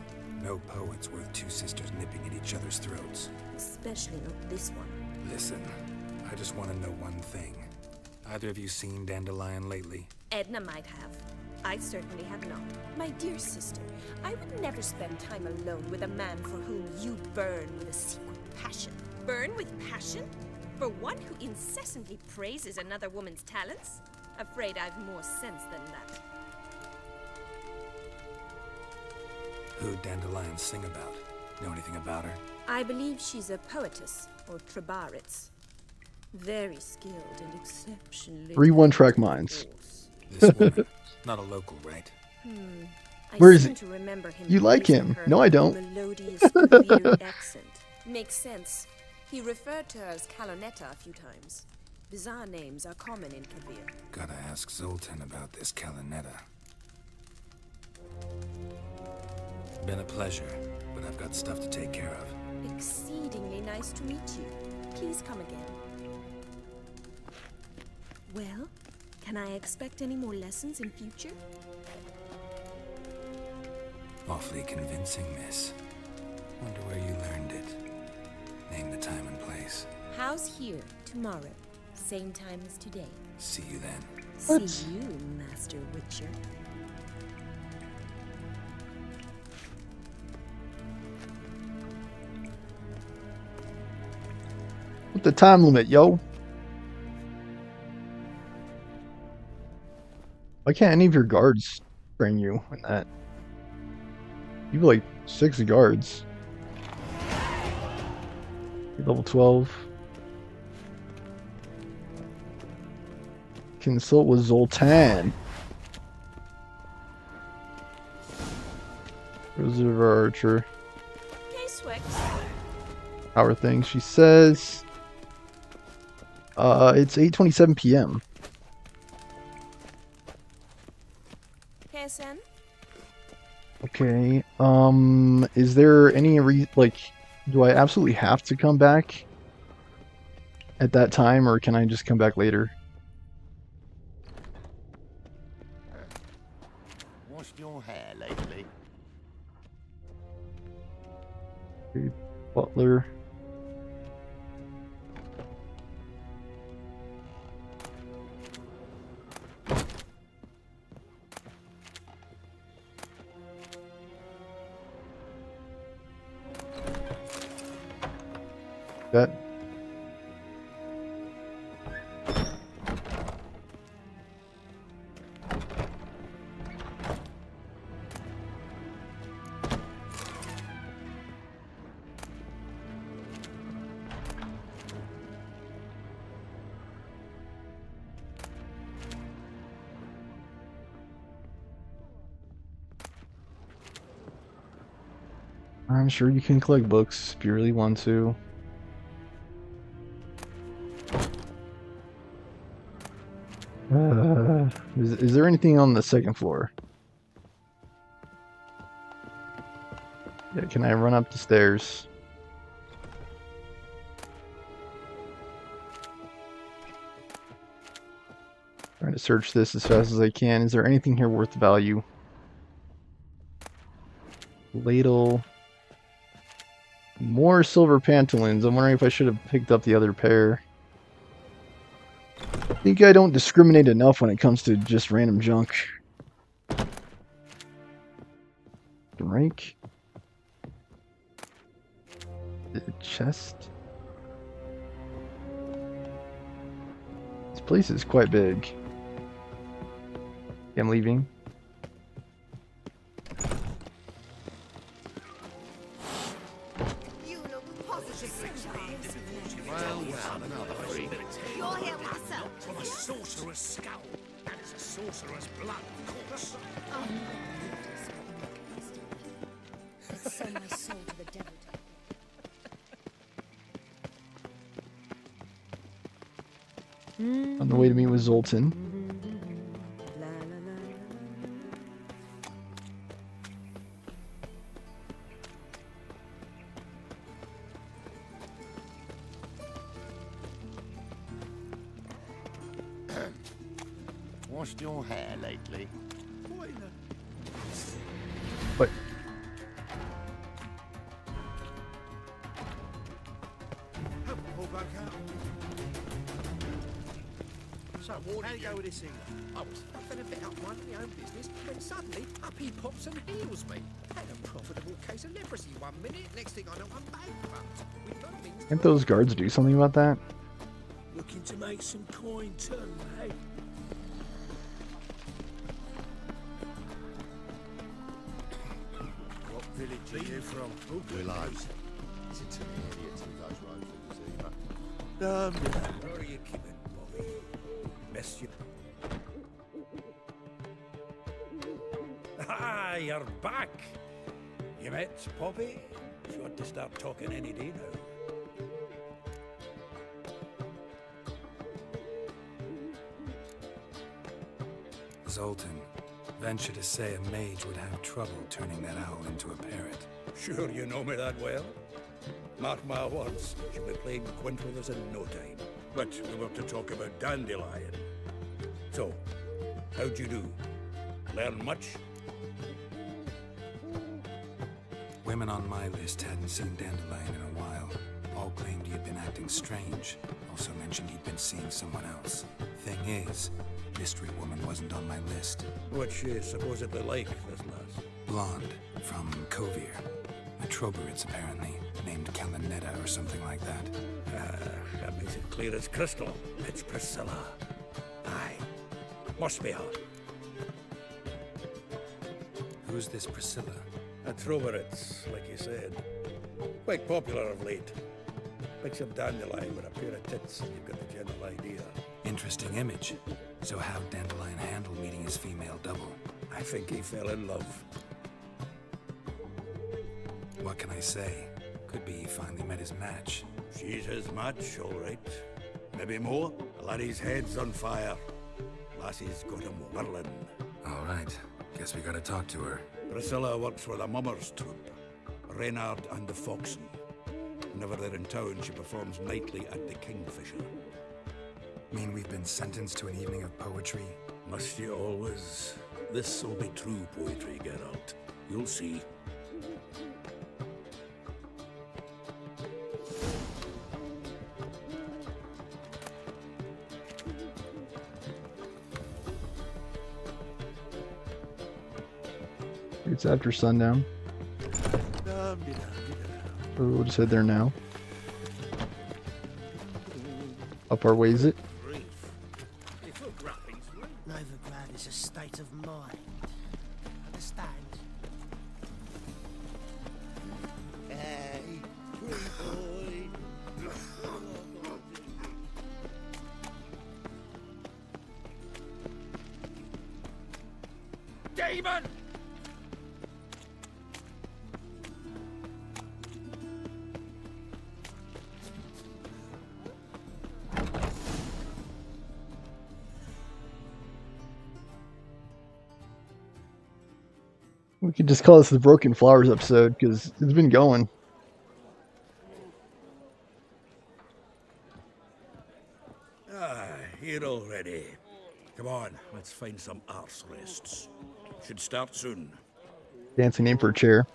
No poet's worth 2 sisters nipping at each other's throats. Especially not this one. Listen, I just want to know one thing. Either of you seen Dandelion lately? Edna might have. I certainly have not. My dear sister, I would never spend time alone with a man for whom you burn with a secret passion. Burn with passion? For one who incessantly praises another woman's talents? Afraid I've more sense than that. Who'd Dandelion sing about? Know anything about her? I believe she's a poetess, or Trebaritz. Very skilled and exceptionally... 3 one-track minds. This woman, not a local, right? I Where is seem he? to remember him You like praising him. her No, I don't. melodious Kavir accent. Makes sense. He referred to her as Kalonetta a few times. Bizarre names are common in Kavir. Gotta ask Zoltan about this Kalonetta. Been a pleasure, but I've got stuff to take care of. Exceedingly nice to meet you. Please come again. Well, can I expect any more lessons in future? Awfully convincing, miss. Wonder where you learned it. Name the time and place. House here, tomorrow. Same time as today. See you then. What? See you, Master Witcher. What's the time limit, yo? Why can't any of your guards train you in that? You have like 6 guards. You're level 12. Consult with Zoltan. Reservoir Archer. K-Swex. Power thing. She says it's 8:27 p.m. KSN? Okay. Is there any do I absolutely have to come back at that time, or can I just come back later? Washed your hair lately? Okay, Butler. That. I'm sure you can collect books if you really want to. Is there anything on the second floor? Yeah, can I run up the stairs? Trying to search this as fast as I can. Is there anything here worth value? Ladle. More silver pantaloons. I'm wondering if I should have picked up the other pair. I think I don't discriminate enough when it comes to just random junk. Drink. The chest. This place is quite big. I'm leaving. You're here with yourself. From a sorcerer's skull. That is a sorcerer's blood, of course. Sell my soul to the devil. On the way to meet with Zoltan. Washed your hair lately? But So, how you go with this England? I was fucking a bit up minding my own business, when suddenly up he pops and heals me. Had a profitable case of leprosy 1 minute, next thing I know I'm bankrupt. With no means can't those guards do something about that? looking to make some coin too, eh? What village Where you from? Willows. Listen to me, idiots who those road figures either. Where are you keeping, Bobby? Missed you. Ah, you're back. You met Poppy? She ought to start talking any day now. Zoltan, venture to say a mage would have trouble turning that owl into a parrot. Sure you know me that well. Mark my words, she'll be playing quint with us in no time. But we were to talk about Dandelion. So, how'd you do? Learn much? Women on my list hadn't seen Dandelion in a while. All claimed he had been acting strange. Also mentioned he'd been seeing someone else. Thing is, Mystery Woman wasn't on my list. What's she supposedly like, this lass? Blonde, from Kovir. A Troberits, apparently, named Kalanetta or something like that. That makes it clear as crystal. It's Priscilla. Aye. Must be her. Who's this Priscilla? A Troberits, like you said. Quite popular of late. Picture Dandelion with a pair of tits, and you've got the general idea. Interesting image. So how'd Dandelion handle meeting his female double? I think he fell in love. What can I say? Could be he finally met his match. She's his match, all right. Maybe more. The laddie's head's on fire. Lassie's got him whirling. All right. Guess we gotta talk to her. Priscilla works for the Mummers troupe. Reynard and the Foxen. Whenever they're in town, she performs nightly at the Kingfisher. Mean we've been sentenced to an evening of poetry? Must you always? This'll be true poetry, Geralt. You'll see. It's after sundown. We'll just head there now. Up our ways it. Novigrad is a state of mind. Understand? Hey, pretty boy. Demon! We could just call this the Broken Flowers episode, because it's been going. Here already. Come on, let's find some arse rests. Should start soon. Fancy name for a chair.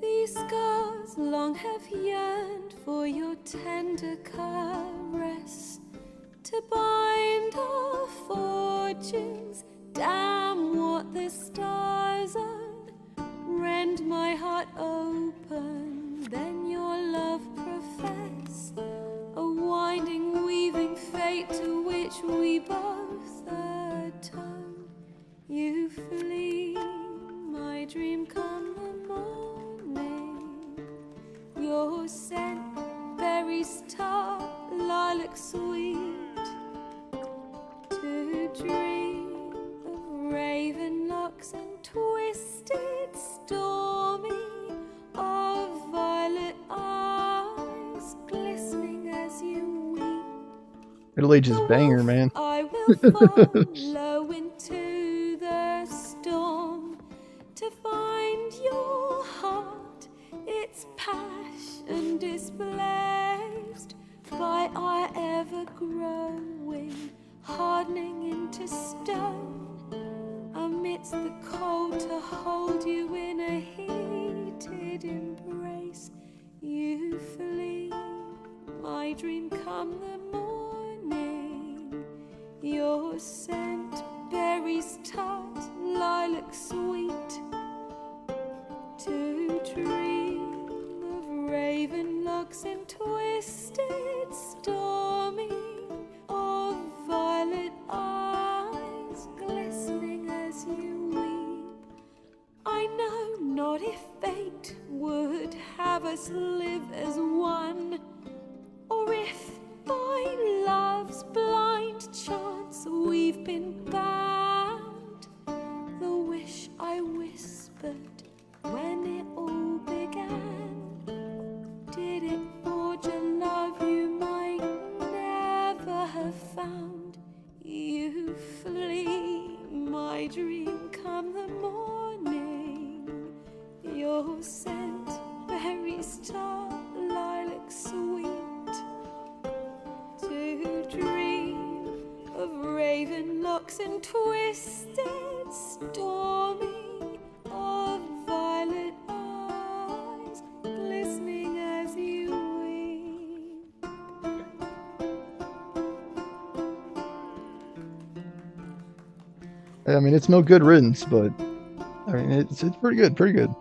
These scars long have yearned for your tender caress, to bind our fortunes. Damn what the stars own. Rend my heart open, then your love profess, a winding, weaving fate to which we both atone. You flee, my dream come the morning. Your scent, berries tart, lilac sweet, to dream of raven locks and twisted stormy, of violet eyes. Middle Ages banger, man. I will follow into the storm to find your heart, its passion displaced by our ever-growing, hardening into stone. Amidst the cold to hold you in a heated embrace, you flee. My dream come the morning, your scent, berries tart, lilac sweet, to dream of raven locks and twisted stormy, of violet eyes glistening as you weep. I know not if fate would have us live as one, or if by love's blind chance we've been bound. The wish I whispered when it all began, did it forge a love you might never have found? You flee, my dream come the morning, your scent, berries tart, lilac sweet, to dream of raven locks and twisted stormy, of violet eyes glistening as you weep. I mean, it's no good riddance, but I mean, it's pretty good, pretty good.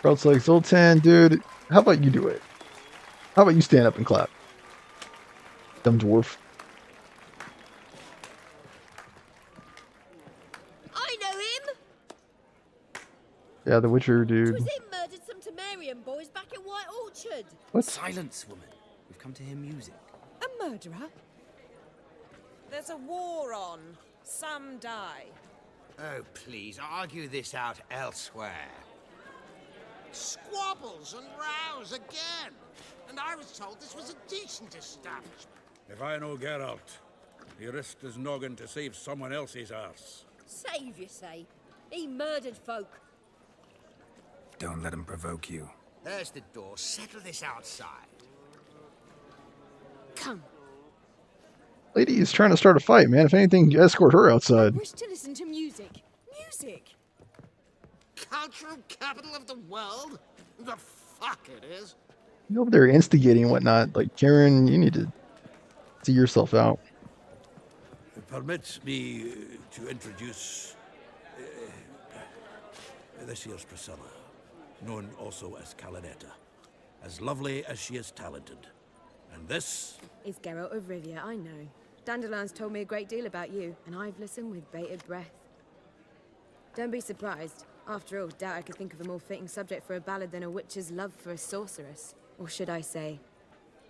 Crowd's like, Zoltan, dude, how about you do it? How about you stand up and clap? Dumb dwarf. I know him! Yeah, the Witcher, dude. It was him murdered some Temerian boys back at White Orchard. What? Silence, woman. We've come to hear music. A murderer? There's a war on. Some die. Oh, please, argue this out elsewhere. Squabbles and rows again. And I was told this was a decent establishment. If I know Geralt, he risked his noggin to save someone else's arse. Save, you say? He murdered folk. Don't let him provoke you. There's the door. Settle this outside. Come. Lady is trying to start a fight, man. If anything, escort her outside. Wish to listen to music. Music! Cultural capital of the world? The fuck it is. You over there instigating and whatnot. Like, Karen, you need to see yourself out. Permit me to introduce this here's Priscilla, known also as Calinetta. As lovely as she is talented. And this Is Geralt of Rivia, I know. Dandelion's told me a great deal about you, and I've listened with bated breath. Don't be surprised. After all, doubt I could think of a more fitting subject for a ballad than a witch's love for a sorceress. Or should I say,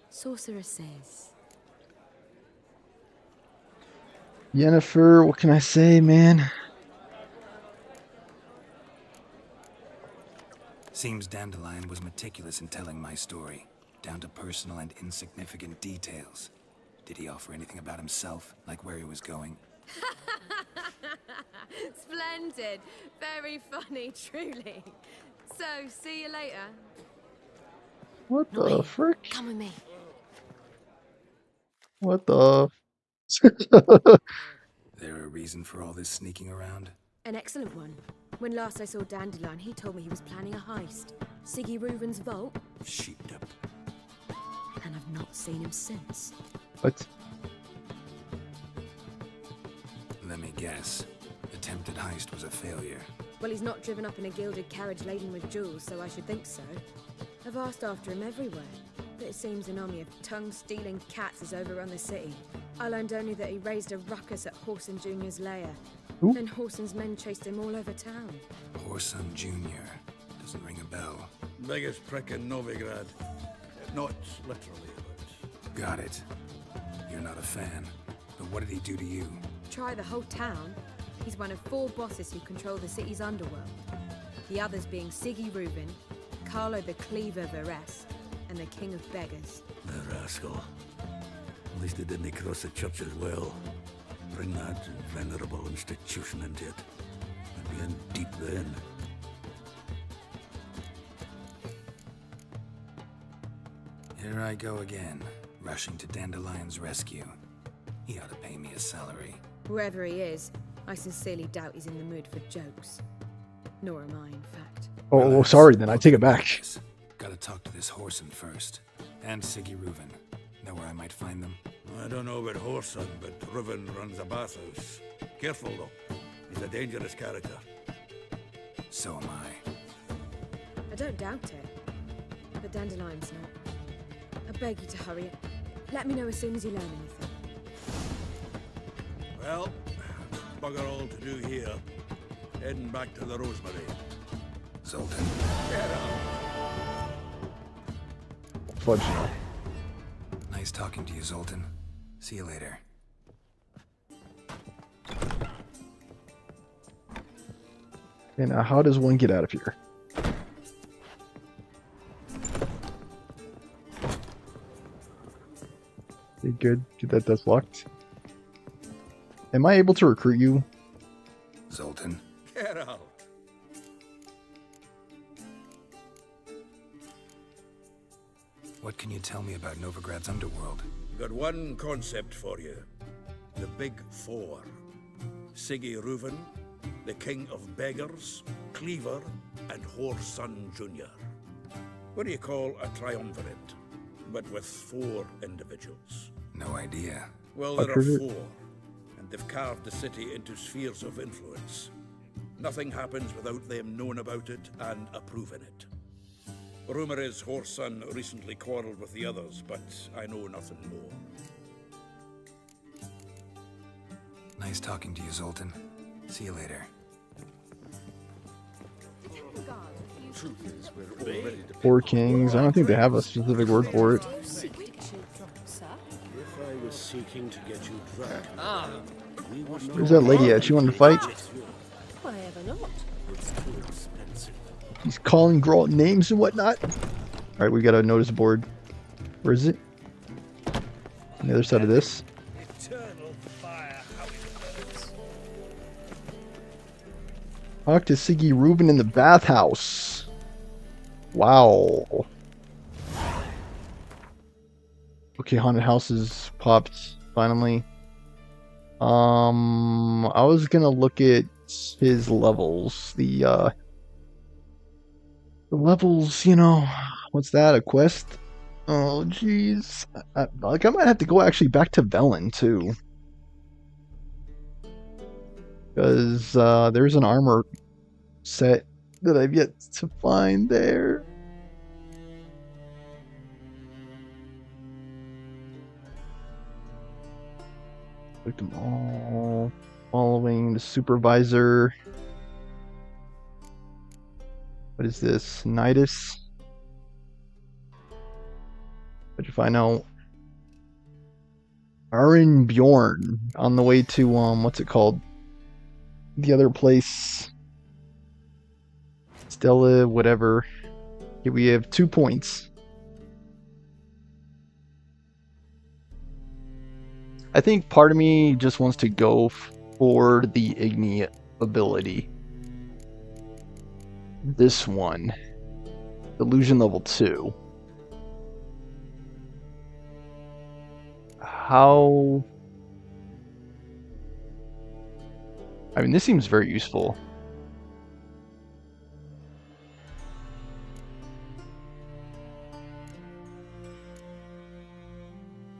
sorceresses. Yennefer, what can I say, man? Seems Dandelion was meticulous in telling my story, down to personal and insignificant details. Did he offer anything about himself, like where he was going? Splendid. Very funny, truly. So, see you later. What the frick? Come with me. What the? There a reason for all this sneaking around? An excellent one. When last I saw Dandelion, he told me he was planning a heist. Siggy Reuven's vault. sheepdip. And I've not seen him since. What? Let me guess. Attempted heist was a failure. Well, he's not driven up in a gilded carriage laden with jewels, so I should think so. I've asked after him everywhere, but it seems an army of tongue-stealing cats has overrun the city. I learned only that he raised a ruckus at Whoreson Jr.'s lair. Who? Then Whoreson's men chased him all over town. Whoreson Jr. Doesn't ring a bell. Biggest prick in Novigrad. Not literally, but... Got it. You're not a fan. But what did he do to you? Try the whole town. He's one of 4 bosses who control the city's underworld. The others being Siggy Reuben, Carlo the Cleaver Varese, and the King of Beggars. The rascal. At least he didn't cross the church as well. Bring that venerable institution into it. And be in deep then. Here I go again, rushing to Dandelion's rescue. He ought to pay me a salary. Whoever he is, I sincerely doubt he's in the mood for jokes. Nor am I, in fact. Oh, sorry then. I take it back. Gotta talk to this Whoreson first. And Siggy Reuben. Know where I might find them? I don't know about Whoreson, but Reuben runs a bathhouse. Careful, though. He's a dangerous character. So am I. I don't doubt it. But Dandelion's not. I beg you to hurry. Let me know as soon as you learn anything. Well, bugger all to do here. Heading back to the Rosemary. Zoltan. Get out. Fudge now. Nice talking to you, Zoltan. See you later. And how does one get out of here? Okay, good. Get that desk locked. Am I able to recruit you? Zoltan. Get out. What can you tell me about Novigrad's underworld? Got one concept for you. The Big Four. Siggy Reuben, the King of Beggars, Cleaver, and Whoreson Jr. What do you call a triumvirate, but with 4 individuals? No idea. Well, there are 4, and they've carved the city into spheres of influence. Nothing happens without them knowing about it and approving it. Rumor is Whoreson recently quarreled with the others, but I know nothing more. Nice talking to you, Zoltan. See you later. Truth is, we're all ready to... 4 kings. I don't think they have a specific word for it. If I was seeking to get you drunk, Where's that lady at? She wanted to fight? Why ever not? it's too expensive. He's calling girl names and whatnot. Alright, we got a notice board. Where is it? On the other side of this. Eternal fire, how it burns. Talk to Siggy Reuben in the bathhouse. Wow. Okay, haunted houses popped finally. I was gonna look at his levels. The levels, you know, what's that? A quest? Oh, jeez. I might have to go actually back to Velen too, because there's an armor set that I've yet to find there. Look them all. Following the supervisor. What is this? Nidus? What'd you find out? Arin Bjorn on the way to what's it called? The other place. Stella, whatever. Okay, we have 2 points. I think part of me just wants to go for the Igni ability. This one. Illusion level 2. How... I mean, this seems very useful.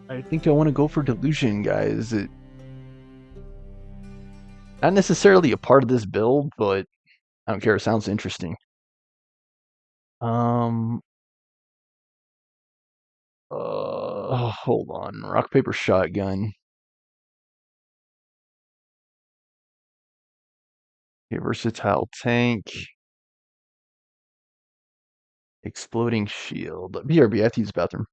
I think I want to go for Delusion, guys. Not necessarily a part of this build, but I don't care. It sounds interesting. Hold on. Rock, paper, shotgun. Okay, versatile tank. Exploding shield. BRB, I have to use the bathroom.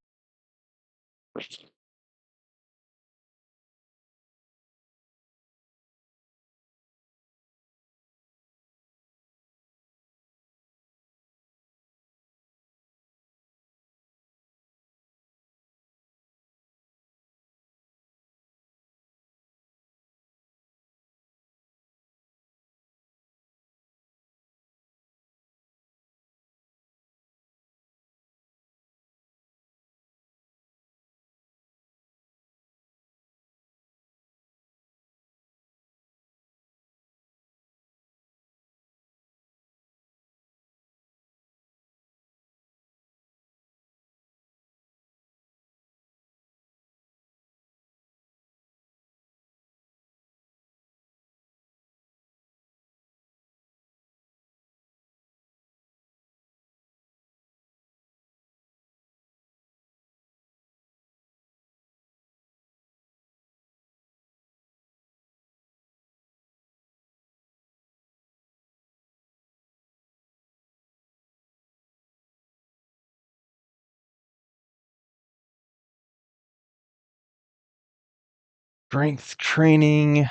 Strength training.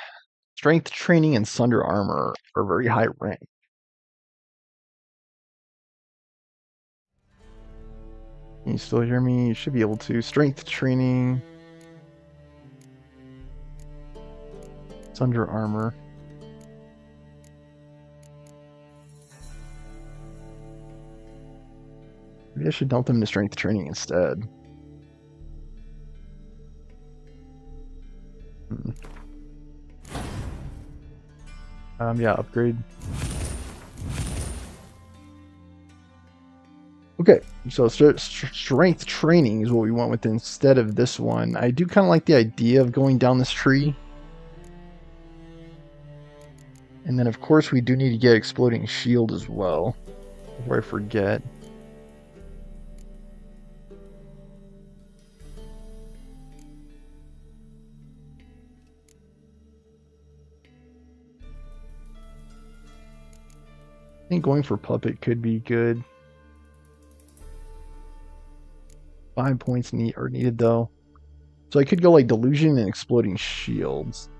Strength training and Sunder Armor are very high rank. Can you still hear me? You should be able to. Strength training. Sunder Armor. Maybe I should dump them into strength training instead. Yeah, upgrade. Okay, so strength training is what we went with instead of this one. I do kind of like the idea of going down this tree. And then, of course, we do need to get exploding shield as well, before I forget. I think going for puppet could be good. 5 points are needed though. So I could go like delusion and exploding shields.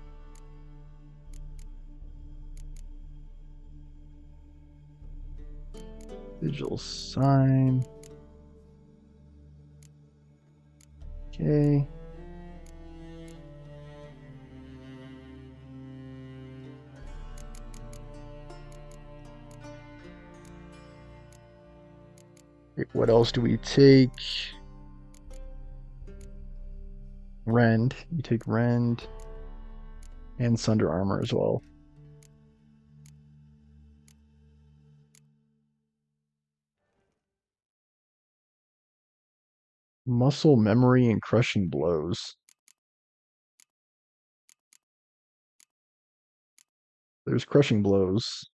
Digital sign. Okay. What else do we take? Rend. You take Rend and Sunder Armor as well. Muscle memory and crushing blows. There's crushing blows.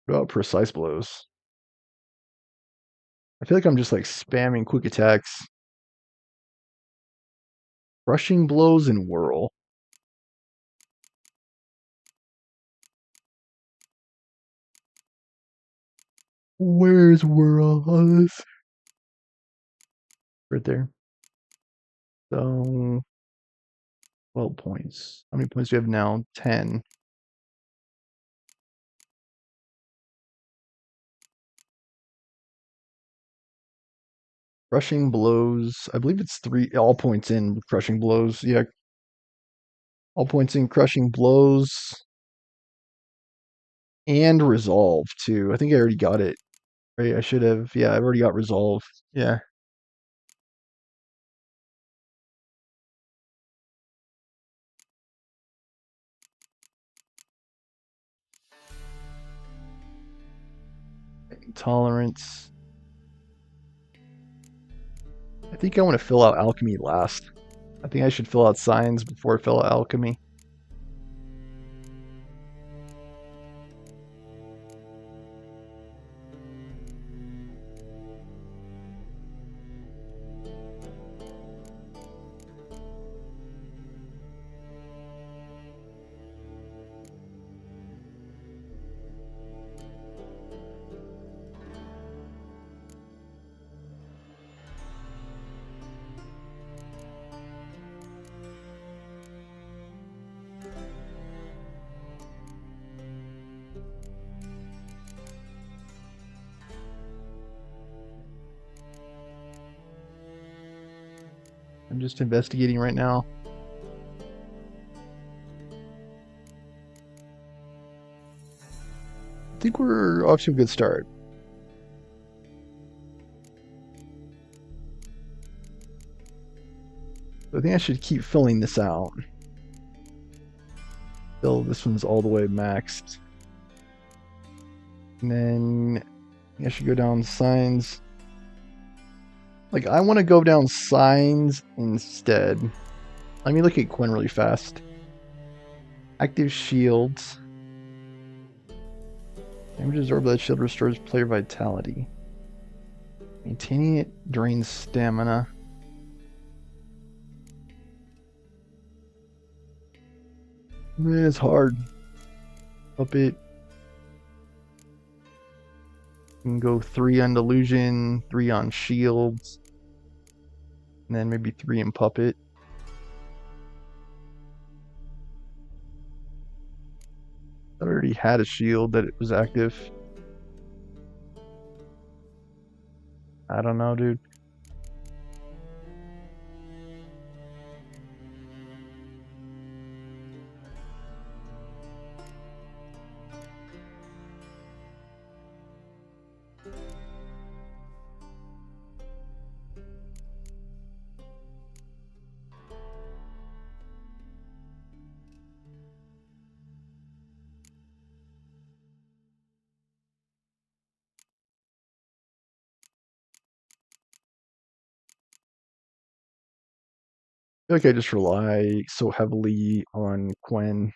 What about precise blows? I feel like I'm just like spamming quick attacks. Crushing blows and whirl. Where's whirl on this? Right there. So 12 points. How many points do you have now? 10. Crushing blows. I believe it's 3. All points in crushing blows. Yeah. All points in crushing blows. And resolve too. I think I already got it. Right? I should have. Yeah, I've already got resolve. Yeah. Tolerance. I think I want to fill out alchemy last. I think I should fill out signs before I fill out alchemy. I'm just investigating right now. I think we're off to a good start. So I think I should keep filling this out. Still, this one's all the way maxed. And then I should go down signs. Like, I want to go down signs instead. Let me look at Quen really fast. Active shields. Damage absorbed by the shield restores player vitality. Maintaining it drains stamina. It's hard. Puppet. You can go 3 on delusion, 3 on shields, and then maybe 3 in puppet. I already had a shield that it was active. I don't know, dude. I feel like I just rely so heavily on Quen.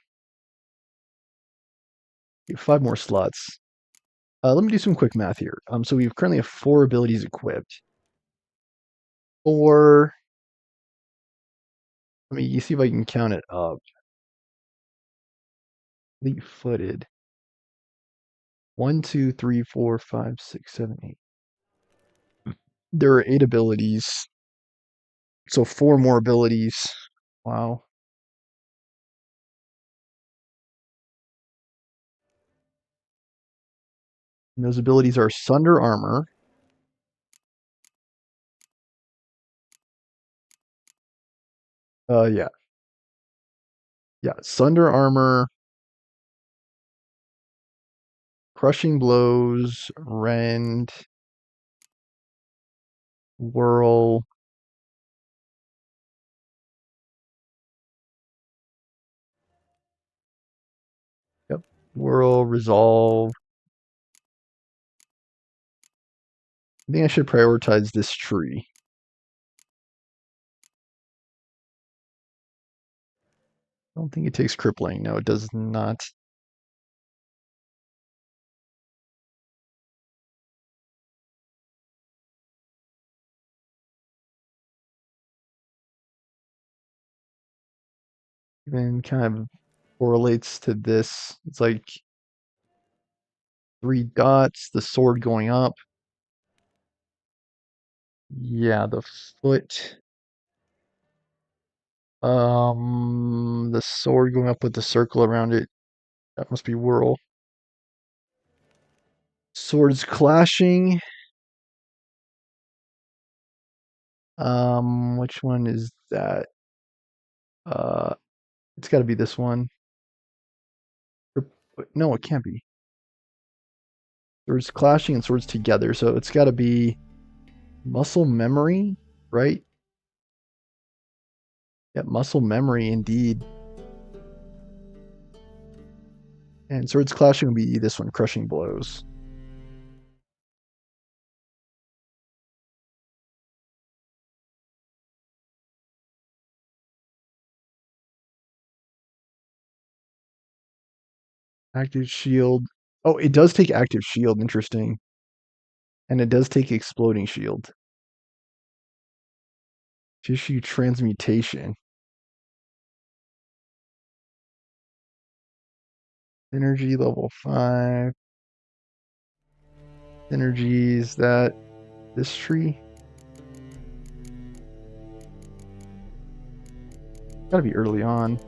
Get 5 more slots. Let me do some quick math here. So we currently have 4 abilities equipped. 4. Let me see if I can count it up. Fleet-footed. 1, 2, 3, 4, 5, 6, 7, 8. There are 8 abilities. So 4 more abilities. Wow. And those abilities are Sunder Armor. Yeah. Yeah, Sunder Armor. Crushing Blows, Rend. Whirl. Yep. Whirl, Resolve. I think I should prioritize this tree. I don't think it takes crippling. No, it does not. Even kind of correlates to this. It's like 3 dots, the sword going up. Yeah, the foot. The sword going up with the circle around it. That must be Whirl. Swords clashing. Which one is that? It's got to be this one. No, it can't be. Swords clashing and swords together, so it's got to be muscle memory, right? Yeah, muscle memory indeed. And swords clashing would be this one, crushing blows. Active shield. Oh, it does take active shield. Interesting. And it does take exploding shield. Tissue transmutation. Energy level 5. Energy, is that this tree? Gotta be early on.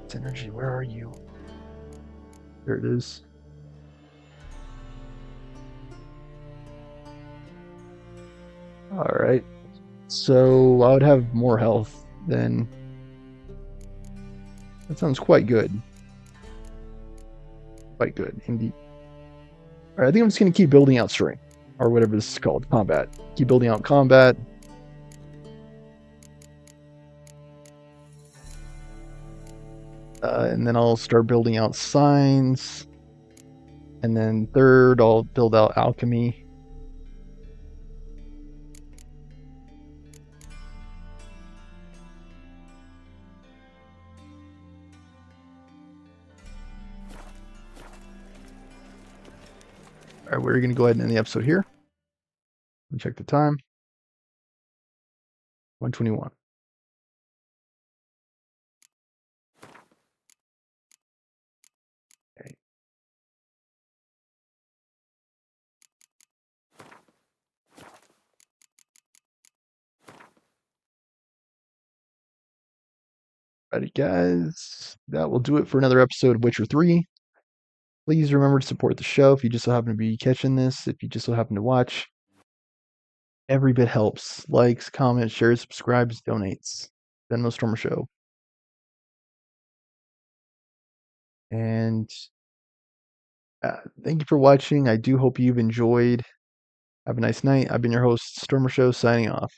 It's energy, where are you? There it is. Alright. So I would have more health then. That sounds quite good. Quite good, indeed. Alright, I think I'm just going to keep building out strength. Or whatever this is called, combat. Keep building out combat. And then I'll start building out signs. And then third, I'll build out alchemy. Alright, we're going to go ahead and end the episode here. Check the time. 1:21. Okay. Alrighty, guys. That will do it for another episode of Witcher 3. Please remember to support the show if you just so happen to be catching this, if you just so happen to watch. Every bit helps. Likes, comments, shares, subscribes, donates. Venmo Stormer Show. And thank you for watching. I do hope you've enjoyed. Have a nice night. I've been your host, Stormer Show, signing off.